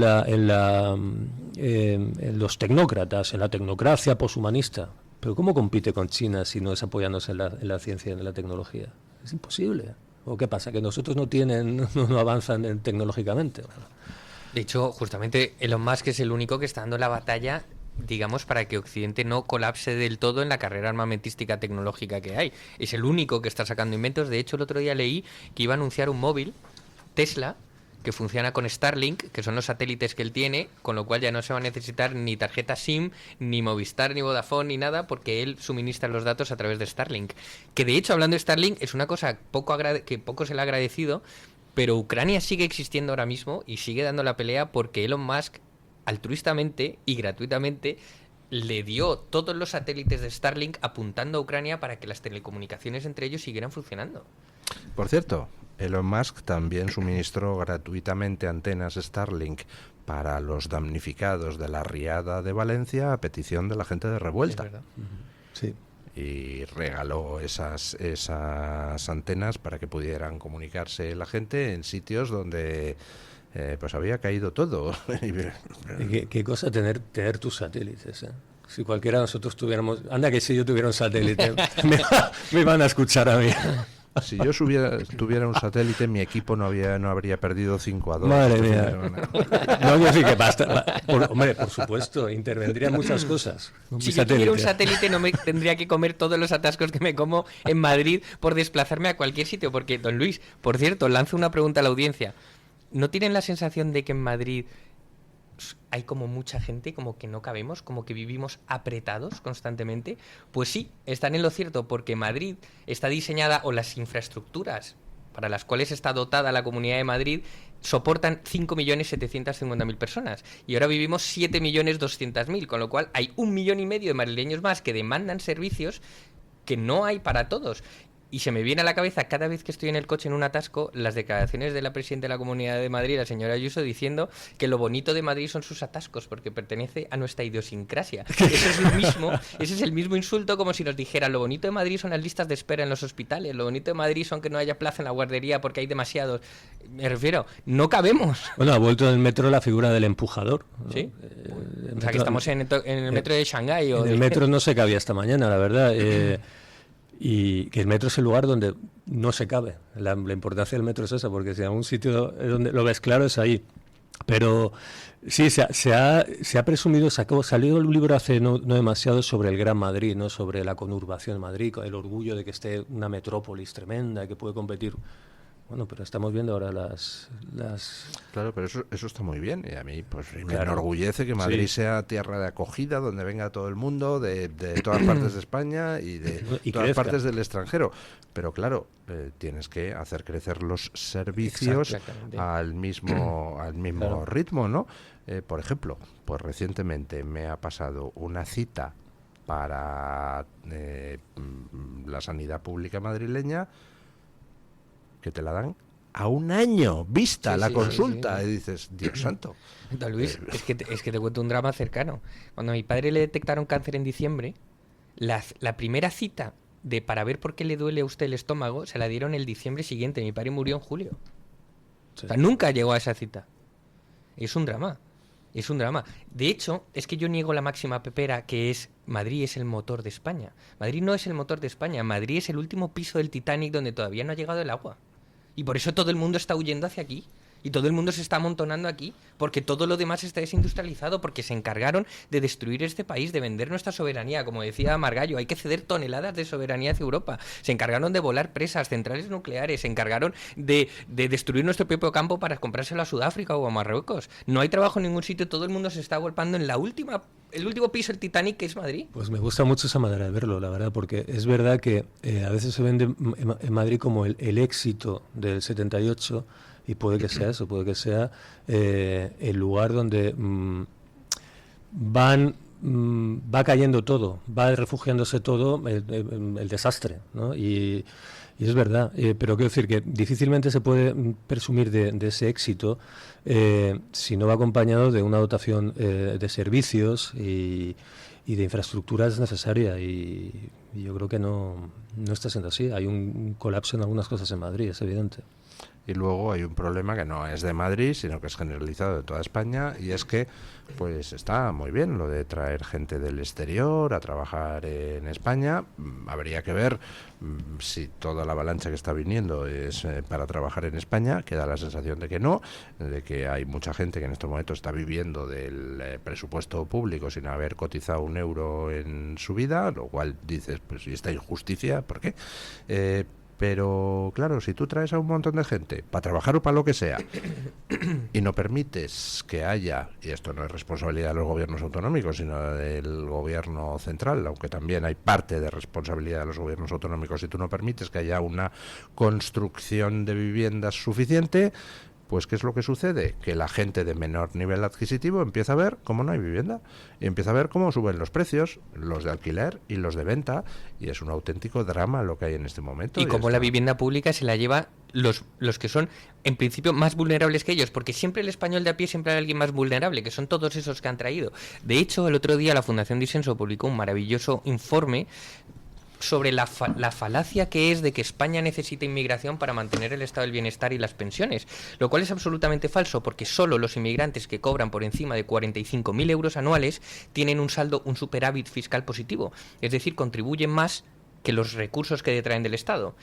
los tecnócratas, en la tecnocracia poshumanista. Pero ¿cómo compite con China si no es apoyándose en la ciencia y en la tecnología? Es imposible. ¿O qué pasa? ¿Que nosotros no avanzan tecnológicamente? De hecho, justamente Elon Musk es el único que está dando la batalla, digamos, para que Occidente no colapse del todo en la carrera armamentística tecnológica que hay. Es el único que está sacando inventos. De hecho, el otro día leí que iba a anunciar un móvil, Tesla, que funciona con Starlink, que son los satélites que él tiene, con lo cual ya no se va a necesitar ni tarjeta SIM, ni Movistar, ni Vodafone, ni nada, porque él suministra los datos a través de Starlink. Que de hecho, hablando de Starlink, es una cosa que poco se le ha agradecido, pero Ucrania sigue existiendo ahora mismo y sigue dando la pelea porque Elon Musk, altruistamente y gratuitamente, le dio todos los satélites de Starlink apuntando a Ucrania para que las telecomunicaciones entre ellos siguieran funcionando. Por cierto, Elon Musk también suministró gratuitamente antenas Starlink para los damnificados de la riada de Valencia a petición de la gente de Revuelta. Es verdad. Sí. Y regaló esas antenas para que pudieran comunicarse la gente en sitios donde pues había caído todo. ¿Qué cosa tener tus satélites, ¿eh? Si cualquiera de nosotros tuviéramos... Anda que si yo tuviera un satélite, me van a escuchar a mí. Si yo tuviera un satélite, mi equipo no habría perdido 5-2. Madre mía. No, yo sí que basta. Hombre, por supuesto, intervendrían muchas cosas. Si yo tuviera un satélite, no me tendría que comer todos los atascos que me como en Madrid por desplazarme a cualquier sitio. Porque, don Luis, por cierto, lanzo una pregunta a la audiencia. ¿No tienen la sensación de que en Madrid hay como mucha gente, como que no cabemos, como que vivimos apretados constantemente? Pues sí, están en lo cierto, porque Madrid está diseñada, o las infraestructuras para las cuales está dotada la Comunidad de Madrid soportan 5.750.000 personas, y ahora vivimos 7.200.000, con lo cual hay 1,5 millones de madrileños más que demandan servicios que no hay para todos. Y se me viene a la cabeza cada vez que estoy en el coche en un atasco las declaraciones de la presidenta de la Comunidad de Madrid, la señora Ayuso, diciendo que lo bonito de Madrid son sus atascos porque pertenece a nuestra idiosincrasia. Eso es lo mismo, ese es el mismo insulto como si nos dijeran lo bonito de Madrid son las listas de espera en los hospitales, lo bonito de Madrid son que no haya plaza en la guardería porque hay demasiados. Me refiero, no cabemos. Bueno, ha vuelto en el metro la figura del empujador, ¿no? Sí. O sea, que estamos en el metro de Shanghái. En el metro no se cabía esta mañana, la verdad. Y que el metro es el lugar donde no se cabe. La importancia del metro es esa, porque si en algún sitio donde lo ves claro es ahí. Pero sí, se ha presumido, salió un libro hace no demasiado sobre el Gran Madrid, ¿no? Sobre la conurbación de Madrid, el orgullo de que esté una metrópolis tremenda que puede competir. Bueno, pero estamos viendo ahora las... Claro, pero eso está muy bien. Y a mí pues me enorgullece que Madrid sea tierra de acogida, donde venga todo el mundo, de todas partes de España y de todas partes del extranjero. Pero claro, tienes que hacer crecer los servicios al mismo claro. ritmo, ¿no? Por ejemplo, pues recientemente me ha pasado una cita para la sanidad pública madrileña, que te la dan a un año vista la consulta. Y dices, Dios santo. Don Luis, es que te cuento un drama cercano. Cuando a mi padre le detectaron cáncer en diciembre, la primera cita para ver por qué le duele a usted el estómago se la dieron el diciembre siguiente. Mi padre murió en julio. O sea, nunca llegó a esa cita. Es un drama. Es un drama. De hecho, es que yo niego la máxima pepera, que es Madrid es el motor de España. Madrid no es el motor de España. Madrid es el último piso del Titanic donde todavía no ha llegado el agua. Y por eso todo el mundo está huyendo hacia aquí. Y todo el mundo se está amontonando aquí, porque todo lo demás está desindustrializado, porque se encargaron de destruir este país, de vender nuestra soberanía. Como decía Margallo, hay que ceder toneladas de soberanía hacia Europa. Se encargaron de volar presas, centrales nucleares, se encargaron de destruir nuestro propio campo para comprárselo a Sudáfrica o a Marruecos. No hay trabajo en ningún sitio, todo el mundo se está golpeando en el último piso del Titanic, que es Madrid. Pues me gusta mucho esa manera de verlo, la verdad, porque es verdad que a veces se vende en Madrid como el éxito del 78, y puede que sea eso, puede que sea el lugar donde va cayendo todo, va refugiándose todo el desastre, ¿no? Y es verdad, pero quiero decir que difícilmente se puede presumir de ese éxito si no va acompañado de una dotación de servicios y de infraestructuras necesarias, y yo creo que no está siendo así. Hay un colapso en algunas cosas en Madrid, es evidente. Y luego hay un problema que no es de Madrid, sino que es generalizado de toda España, y es que pues está muy bien lo de traer gente del exterior a trabajar en España. Habría que ver si toda la avalancha que está viniendo es para trabajar en España, que da la sensación de que no, de que hay mucha gente que en estos momentos está viviendo del presupuesto público sin haber cotizado un euro en su vida, lo cual dices, pues ¿y esta injusticia? ¿Por qué? Pero claro, si tú traes a un montón de gente para trabajar o para lo que sea y no permites que haya, y esto no es responsabilidad de los gobiernos autonómicos sino del gobierno central, aunque también hay parte de responsabilidad de los gobiernos autonómicos, si tú no permites que haya una construcción de viviendas suficiente, pues ¿qué es lo que sucede? Que la gente de menor nivel adquisitivo empieza a ver cómo no hay vivienda, y empieza a ver cómo suben los precios, los de alquiler y los de venta, y es un auténtico drama lo que hay en este momento. Y como la vivienda pública se la lleva los que son en principio más vulnerables que ellos, porque siempre el español de a pie siempre hay alguien más vulnerable, que son todos esos que han traído. De hecho, el otro día la Fundación Disenso publicó un maravilloso informe sobre la falacia que es de que España necesita inmigración para mantener el estado del bienestar y las pensiones, lo cual es absolutamente falso, porque solo los inmigrantes que cobran por encima de 45.000 euros anuales tienen un superávit fiscal positivo, es decir, contribuyen más que los recursos que detraen del Estado.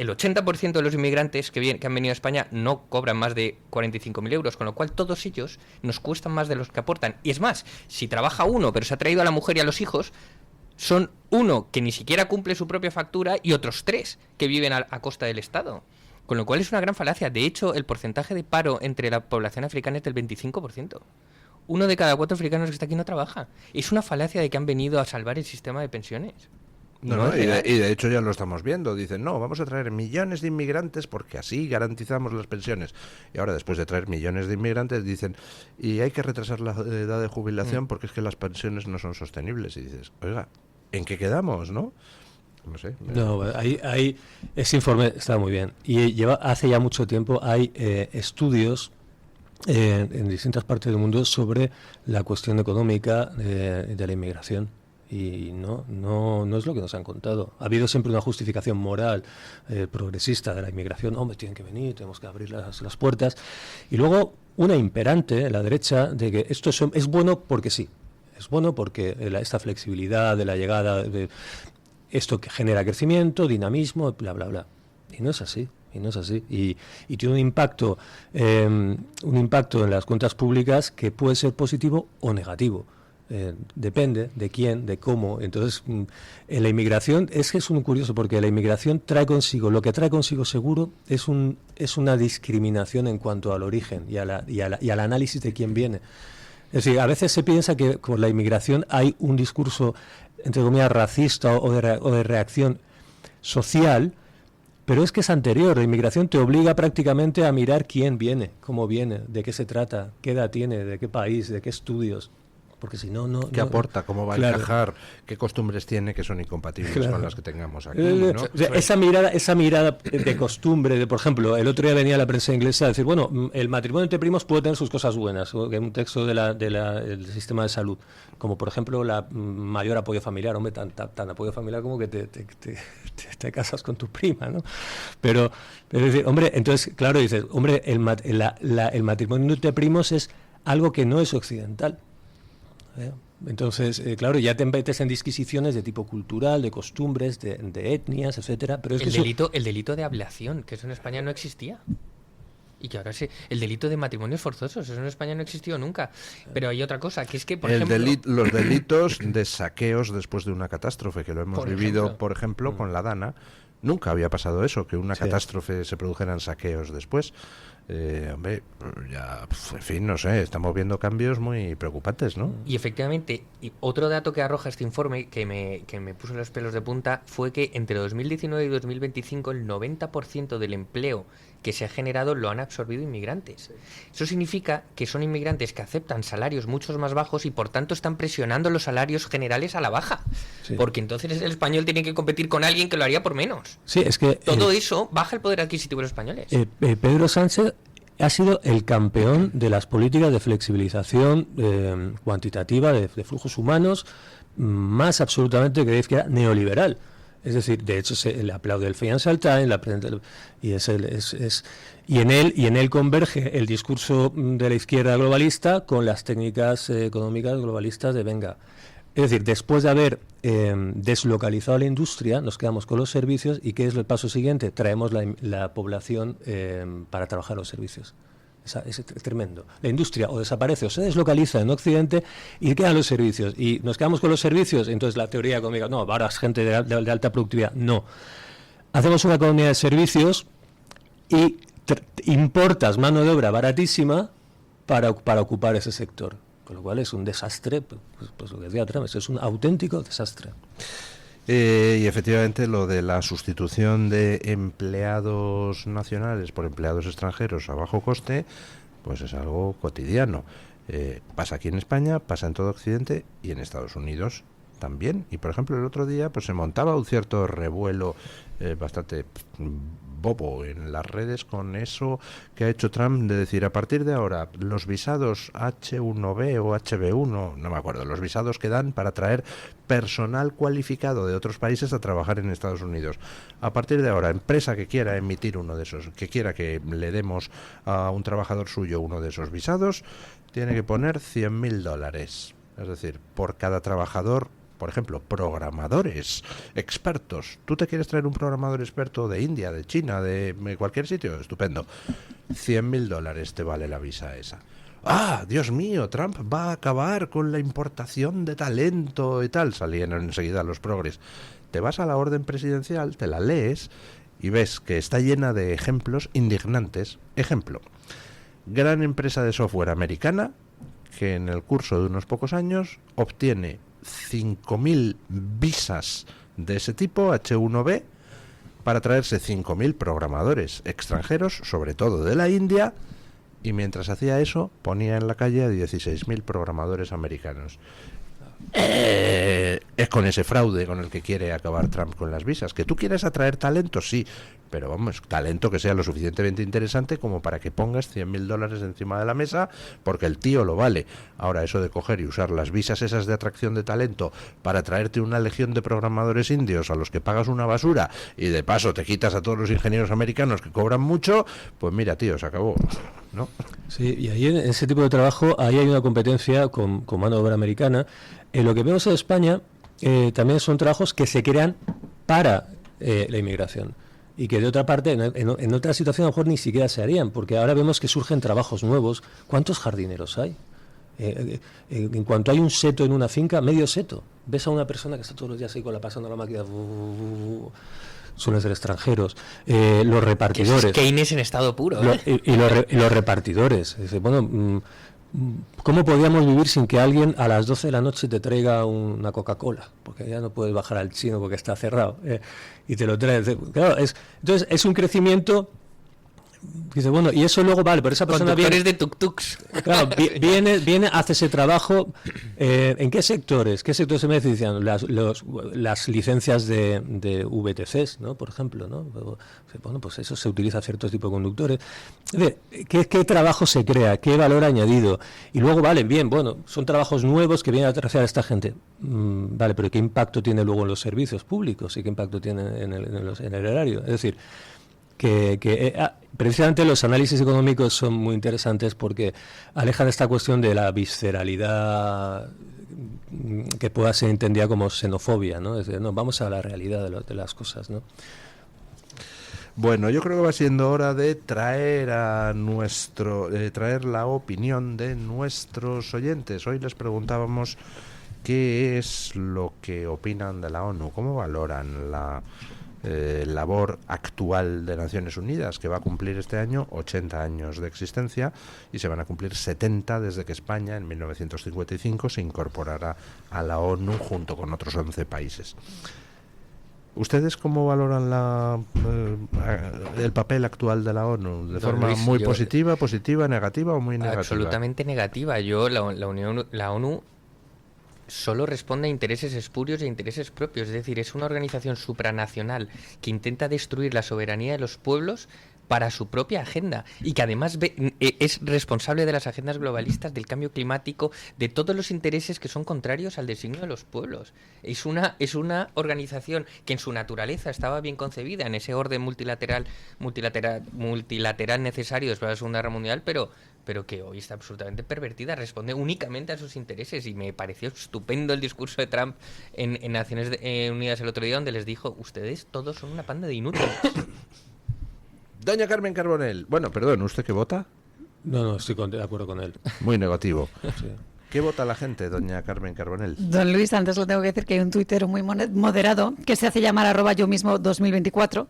el 80% de los inmigrantes que han venido a España no cobran más de 45.000 euros, con lo cual todos ellos nos cuestan más de los que aportan. Y es más, si trabaja uno, pero se ha traído a la mujer y a los hijos, son uno que ni siquiera cumple su propia factura y otros 3 que viven a costa del Estado. Con lo cual es una gran falacia. De hecho, el porcentaje de paro entre la población africana es del 25%. 1 de cada 4 africanos que está aquí no trabaja. Es una falacia de que han venido a salvar el sistema de pensiones. No, y de hecho ya lo estamos viendo. Dicen, no, vamos a traer millones de inmigrantes porque así garantizamos las pensiones. Y ahora, después de traer millones de inmigrantes, dicen, y hay que retrasar la edad de jubilación porque es que las pensiones no son sostenibles. Y dices, oiga, ¿en qué quedamos, no? No sé. No, ahí ese informe está muy bien. Y hace ya mucho tiempo hay estudios en distintas partes del mundo sobre la cuestión económica de la inmigración. Y no es lo que nos han contado. Ha habido siempre una justificación moral progresista de la inmigración. Hombre, tienen que venir, tenemos que abrir las puertas. Y luego una imperante en la derecha de que esto es bueno porque sí. Es bueno porque esta flexibilidad de la llegada, esto que genera crecimiento, dinamismo, bla, bla, bla. Y no es así. Y tiene un impacto en las cuentas públicas que puede ser positivo o negativo. Depende de quién, de cómo. Entonces, en la inmigración es un curioso, porque la inmigración lo que trae consigo seguro es una discriminación en cuanto al origen y al análisis de quién viene. Es decir, a veces se piensa que con la inmigración hay un discurso, entre comillas, racista o de reacción social, pero es que es anterior. La inmigración te obliga prácticamente a mirar quién viene, cómo viene, de qué se trata, qué edad tiene, de qué país, de qué estudios. Porque si no, ¿qué aporta? ¿Cómo va a encajar? ¿Qué costumbres tiene que son incompatibles con las que tengamos aquí? ¿no? Esa mirada de costumbre, por ejemplo, el otro día venía la prensa inglesa a decir, bueno, el matrimonio entre primos puede tener sus cosas buenas, un texto del sistema de salud, como por ejemplo la mayor apoyo familiar. Hombre, tan apoyo familiar como que te casas con tu prima, ¿no? Pero es decir, hombre, entonces, claro, dices, hombre, el matrimonio entre primos es algo que no es occidental. Entonces, claro, ya te metes en disquisiciones de tipo cultural, de costumbres, de etnias, etcétera. Pero es el delito de ablación, que eso en España no existía. Y que ahora sí, el delito de matrimonios forzosos, eso en España no existió nunca. Pero hay otra cosa, que es que, por ejemplo... Los delitos de saqueos después de una catástrofe, que lo hemos vivido, por ejemplo, con la Dana. Nunca había pasado eso, que una catástrofe se produjeran saqueos después. Hombre, ya, en fin, no sé, estamos viendo cambios muy preocupantes, ¿no? Y efectivamente, y otro dato que arroja este informe que me puso los pelos de punta fue que entre 2019 y 2025 el 90% del empleo que se ha generado lo han absorbido inmigrantes. Eso significa que son inmigrantes que aceptan salarios mucho más bajos y por tanto están presionando los salarios generales a la baja. Sí. Porque entonces el español tiene que competir con alguien que lo haría por menos. Sí, es que todo eso baja el poder adquisitivo de los españoles. Pedro Sánchez ha sido el campeón de las políticas de flexibilización cuantitativa de flujos humanos más absolutamente que de izquierda neoliberal. Es decir, de hecho se le aplaude el Financial Times, y en él converge el discurso de la izquierda globalista con las técnicas económicas globalistas de venga. Es decir, después de haber deslocalizado la industria, nos quedamos con los servicios, y ¿qué es el paso siguiente? Traemos la población para trabajar los servicios. Es tremendo. La industria o desaparece o se deslocaliza en Occidente y quedan los servicios. Y nos quedamos con los servicios, entonces la teoría económica, no, ahora es gente de alta productividad. No. Hacemos una economía de servicios y importas mano de obra baratísima para ocupar ese sector. Con lo cual es un desastre, pues lo que decía Trump, es un auténtico desastre. Y efectivamente lo de la sustitución de empleados nacionales por empleados extranjeros a bajo coste, pues es algo cotidiano. Pasa aquí en España, pasa en todo Occidente y en Estados Unidos también. Y por ejemplo el otro día pues se montaba un cierto revuelo bastante bobo en las redes con eso que ha hecho Trump de decir, a partir de ahora los visados H1B o HB1, no me acuerdo, los visados que dan para traer personal cualificado de otros países a trabajar en Estados Unidos. A partir de ahora, empresa que quiera emitir uno de esos, que quiera que le demos a un trabajador suyo uno de esos visados, tiene que poner $100.000. Es decir, por cada trabajador por ejemplo, programadores expertos. ¿Tú te quieres traer un programador experto de India, de China, de cualquier sitio? Estupendo. $100.000 te vale la visa esa. ¡Ah, Dios mío! Trump va a acabar con la importación de talento y tal. Salían enseguida los progres. Te vas a la orden presidencial, te la lees y ves que está llena de ejemplos indignantes. Ejemplo, gran empresa de software americana que en el curso de unos pocos años obtiene 5.000 visas de ese tipo, H1B, para traerse 5.000 programadores extranjeros, sobre todo de la India, y mientras hacía eso ponía en la calle a 16.000 programadores americanos. Es con ese fraude con el que quiere acabar Trump con las visas. ¿Que tú quieres atraer talento? Sí, pero vamos, talento que sea lo suficientemente interesante como para que pongas $100.000 encima de la mesa, porque el tío lo vale. Ahora, eso de coger y usar las visas esas de atracción de talento para traerte una legión de programadores indios a los que pagas una basura y de paso te quitas a todos los ingenieros americanos que cobran mucho, pues mira, tío, se acabó, ¿no? Sí, y ahí en ese tipo de trabajo, ahí hay una competencia con mano de obra americana. Lo que vemos en España también son trabajos que se crean para la inmigración y que de otra parte, en otra situación a lo mejor ni siquiera se harían, porque ahora vemos que surgen trabajos nuevos. ¿Cuántos jardineros hay? En cuanto hay un seto en una finca, medio seto. Ves a una persona que está todos los días ahí con la pasando la máquina, suelen ser extranjeros. Los repartidores. Que es Keynes en estado puro. Y los repartidores. Dice, bueno, ¿cómo podríamos vivir sin que alguien a las 12 de la noche te traiga una Coca-Cola? Porque ya no puedes bajar al chino porque está cerrado. Y te lo trae. Claro, entonces es un crecimiento. Dice, bueno, y eso luego vale, pero esa persona viene de tuk-tuks. Claro, viene, hace ese trabajo. ¿En qué sectores? ¿Qué sectores se benefician? Las licencias de VTCs, ¿no? Por ejemplo, ¿no? Bueno, pues eso se utiliza a ciertos tipos de conductores. ¿Qué trabajo se crea? ¿Qué valor añadido? Y luego, vale, bien, bueno, son trabajos nuevos que vienen a traer a esta gente. Vale, pero ¿qué impacto tiene luego en los servicios públicos? ¿Y qué impacto tiene en el erario? Es decir, precisamente los análisis económicos son muy interesantes porque alejan esta cuestión de la visceralidad que pueda ser entendida como xenofobia, ¿no? Es decir, no, vamos a la realidad de las cosas, ¿no? Bueno, yo creo que va siendo hora de traer traer la opinión de nuestros oyentes. Hoy les preguntábamos qué es lo que opinan de la ONU, cómo valoran la labor actual de Naciones Unidas, que va a cumplir este año 80 años de existencia y se van a cumplir 70 desde que España en 1955 se incorporara a la ONU junto con otros 11 países. ¿Ustedes cómo valoran el papel actual de la ONU? ¿De forma Luis, muy positiva, negativa o muy negativa? Absolutamente negativa. La ONU solo responde a intereses espurios y a intereses propios. Es decir, es una organización supranacional que intenta destruir la soberanía de los pueblos para su propia agenda y que además es responsable de las agendas globalistas, del cambio climático, de todos los intereses que son contrarios al designio de los pueblos. Es una organización que en su naturaleza estaba bien concebida en ese orden multilateral necesario después de la Segunda Guerra Mundial, pero que hoy está absolutamente pervertida, responde únicamente a sus intereses, y me pareció estupendo el discurso de Trump en Naciones Unidas el otro día, donde les dijo, ustedes todos son una panda de inútiles. Doña Carmen Carbonell. Bueno, perdón, ¿usted qué vota? No, estoy de acuerdo con él. Muy negativo. Sí. ¿Qué vota la gente, doña Carmen Carbonell? Don Luis, antes le tengo que decir que hay un tuitero muy moderado que se hace llamar @yomismo2024,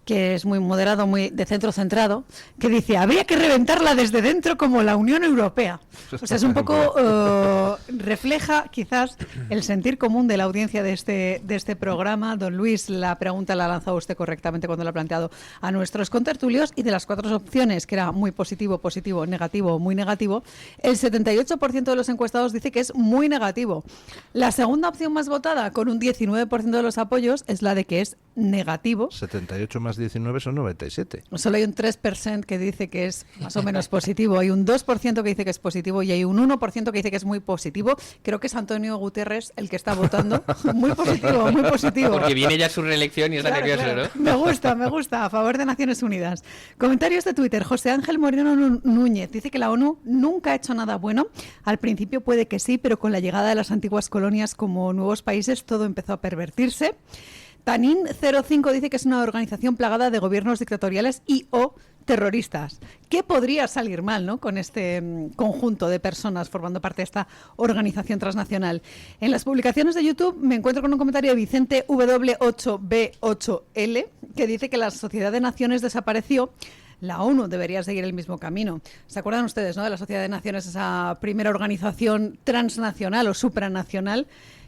que es muy moderado, muy de centro centrado, que dice, habría que reventarla desde dentro como la Unión Europea. O sea, es un poco, refleja quizás el sentir común de la audiencia de este programa. Don Luis, la pregunta la ha lanzado usted correctamente cuando la ha planteado a nuestros contertulios, y de las 4 opciones, que era muy positivo, positivo, negativo, muy negativo, el 78% de los encuestados dice que es muy negativo. La segunda opción más votada, con un 19% de los apoyos, es la de que es negativo. 78 más las 19 son 97. Solo hay un 3% que dice que es más o menos positivo, hay un 2% que dice que es positivo y hay un 1% que dice que es muy positivo. Creo que es Antonio Guterres el que está votando. Muy positivo, muy positivo. Porque viene ya su reelección y está nervioso, claro. ¿no? Me gusta, a favor de Naciones Unidas. Comentarios de Twitter. José Ángel Moreno Núñez dice que la ONU nunca ha hecho nada bueno. Al principio puede que sí, pero con la llegada de las antiguas colonias como nuevos países todo empezó a pervertirse. Tanin05 dice que es una organización plagada de gobiernos dictatoriales y o terroristas. ¿Qué podría salir mal, ¿no?, con este conjunto de personas formando parte de esta organización transnacional? En las publicaciones de YouTube me encuentro con un comentario de Vicente W8B8L que dice que la Sociedad de Naciones desapareció. La ONU debería seguir el mismo camino. ¿Se acuerdan ustedes, no, de la Sociedad de Naciones, esa primera organización transnacional o supranacional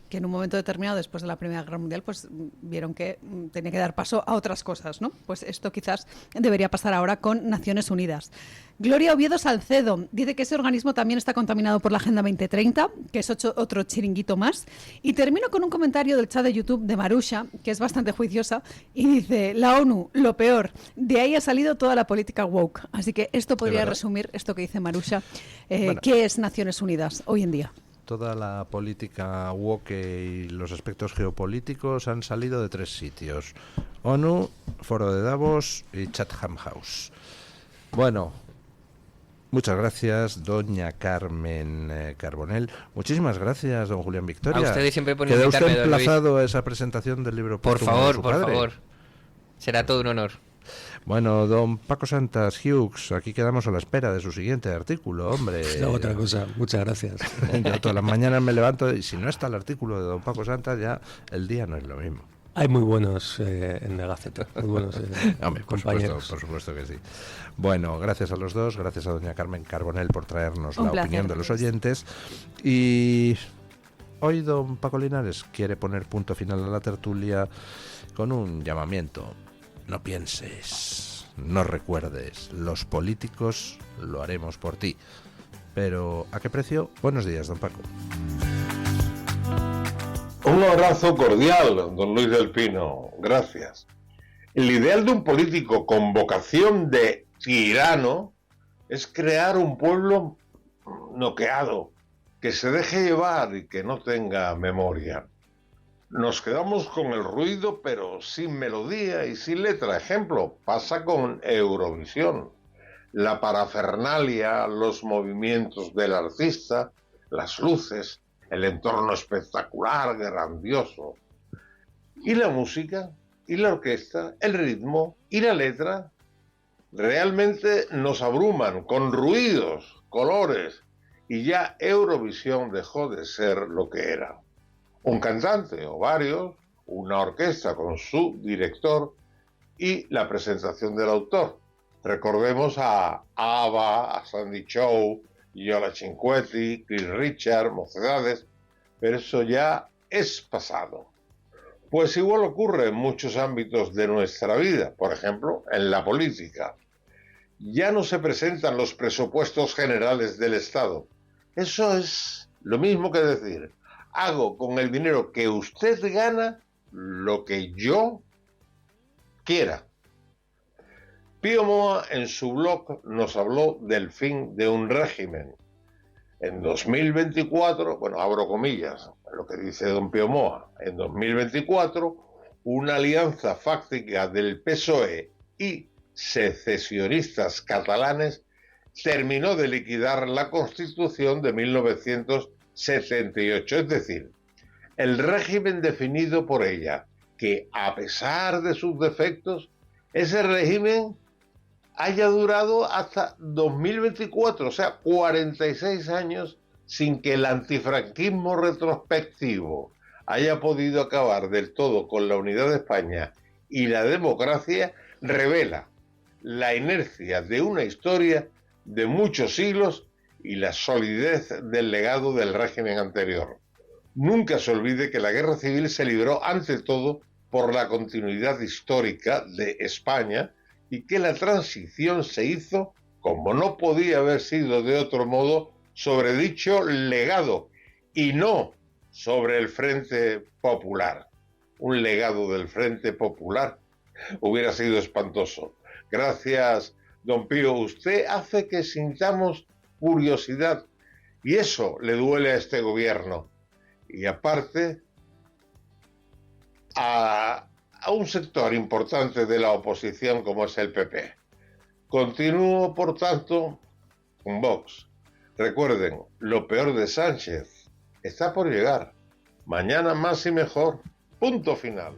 que en un momento determinado, después de la Primera Guerra Mundial, pues vieron que tenía que dar paso a otras cosas, ¿no? Pues esto quizás debería pasar ahora con Naciones Unidas. Gloria Oviedo Salcedo dice que ese organismo también está contaminado por la Agenda 2030, que es otro chiringuito más. Y termino con un comentario del chat de YouTube de Marusha, que es bastante juiciosa, y dice: la ONU, lo peor, de ahí ha salido toda la política woke. Así que esto podría resumir esto que dice Marusha, ¿qué es Naciones Unidas hoy en día? Toda la política woke y los aspectos geopolíticos han salido de 3 sitios: ONU, Foro de Davos y Chatham House. Bueno, muchas gracias, doña Carmen Carbonell. Muchísimas gracias, don Julián Victoria. A ustedes siempre por ¿Queda invitarme, usted don Luis. emplazado a esa presentación del libro? Por póstumo de favor, su por padre? favor. Será todo un honor. Bueno, don Paco Santas Hughes, aquí quedamos a la espera de su siguiente artículo, hombre. No, otra cosa, muchas gracias. Yo todas las mañanas me levanto y si no está el artículo de don Paco Santas, ya el día no es lo mismo. Hay muy buenos en la Gaceta, muy buenos Hombre, compañeros. Por supuesto que sí. Bueno, gracias a los dos, gracias a doña Carmen Carbonell por traernos Un la placer. opinión de los oyentes. Y hoy don Paco Linares quiere poner punto final a la tertulia con un llamamiento. No pienses, no recuerdes, los políticos lo haremos por ti. Pero, ¿a qué precio? Buenos días, don Paco. Un abrazo cordial, don Luis del Pino. Gracias. El ideal de un político con vocación de tirano es crear un pueblo noqueado, que se deje llevar y que no tenga memoria. Nos quedamos con el ruido, pero sin melodía y sin letra. Ejemplo, pasa con Eurovisión. La parafernalia, los movimientos del artista, las luces, el entorno espectacular, grandioso. ¿Y la música? ¿Y la orquesta? ¿El ritmo? ¿Y la letra? Realmente nos abruman con ruidos, colores, y ya Eurovisión dejó de ser lo que era. Un cantante o varios, una orquesta con su director y la presentación del autor. Recordemos a ABBA, a Sandy Shaw, Yola Cinquetti, Chris Richard, Mocedades, pero eso ya es pasado. Pues igual ocurre en muchos ámbitos de nuestra vida, por ejemplo, en la política. Ya no se presentan los presupuestos generales del Estado. Eso es lo mismo que decir: hago con el dinero que usted gana lo que yo quiera. Pío Moa en su blog nos habló del fin de un régimen. En 2024, bueno, abro comillas, lo que dice don Pío Moa, en 2024, una alianza fáctica del PSOE y secesionistas catalanes terminó de liquidar la Constitución de 1978, es decir, el régimen definido por ella, que a pesar de sus defectos, ese régimen haya durado hasta 2024, o sea, 46 años sin que el antifranquismo retrospectivo haya podido acabar del todo con la unidad de España y la democracia, revela la inercia de una historia de muchos siglos y la solidez del legado del régimen anterior. Nunca se olvide que la guerra civil se libró ante todo por la continuidad histórica de España y que la transición se hizo, como no podía haber sido de otro modo, sobre dicho legado y no sobre el Frente Popular. Un legado del Frente Popular Hubiera sido espantoso. Gracias, don Pío. Usted hace que sintamos curiosidad y eso le duele a este gobierno. Y aparte, a un sector importante de la oposición como es el PP. Continúo, por tanto, con Vox. Recuerden, lo peor de Sánchez está por llegar. Mañana más y mejor. Punto final.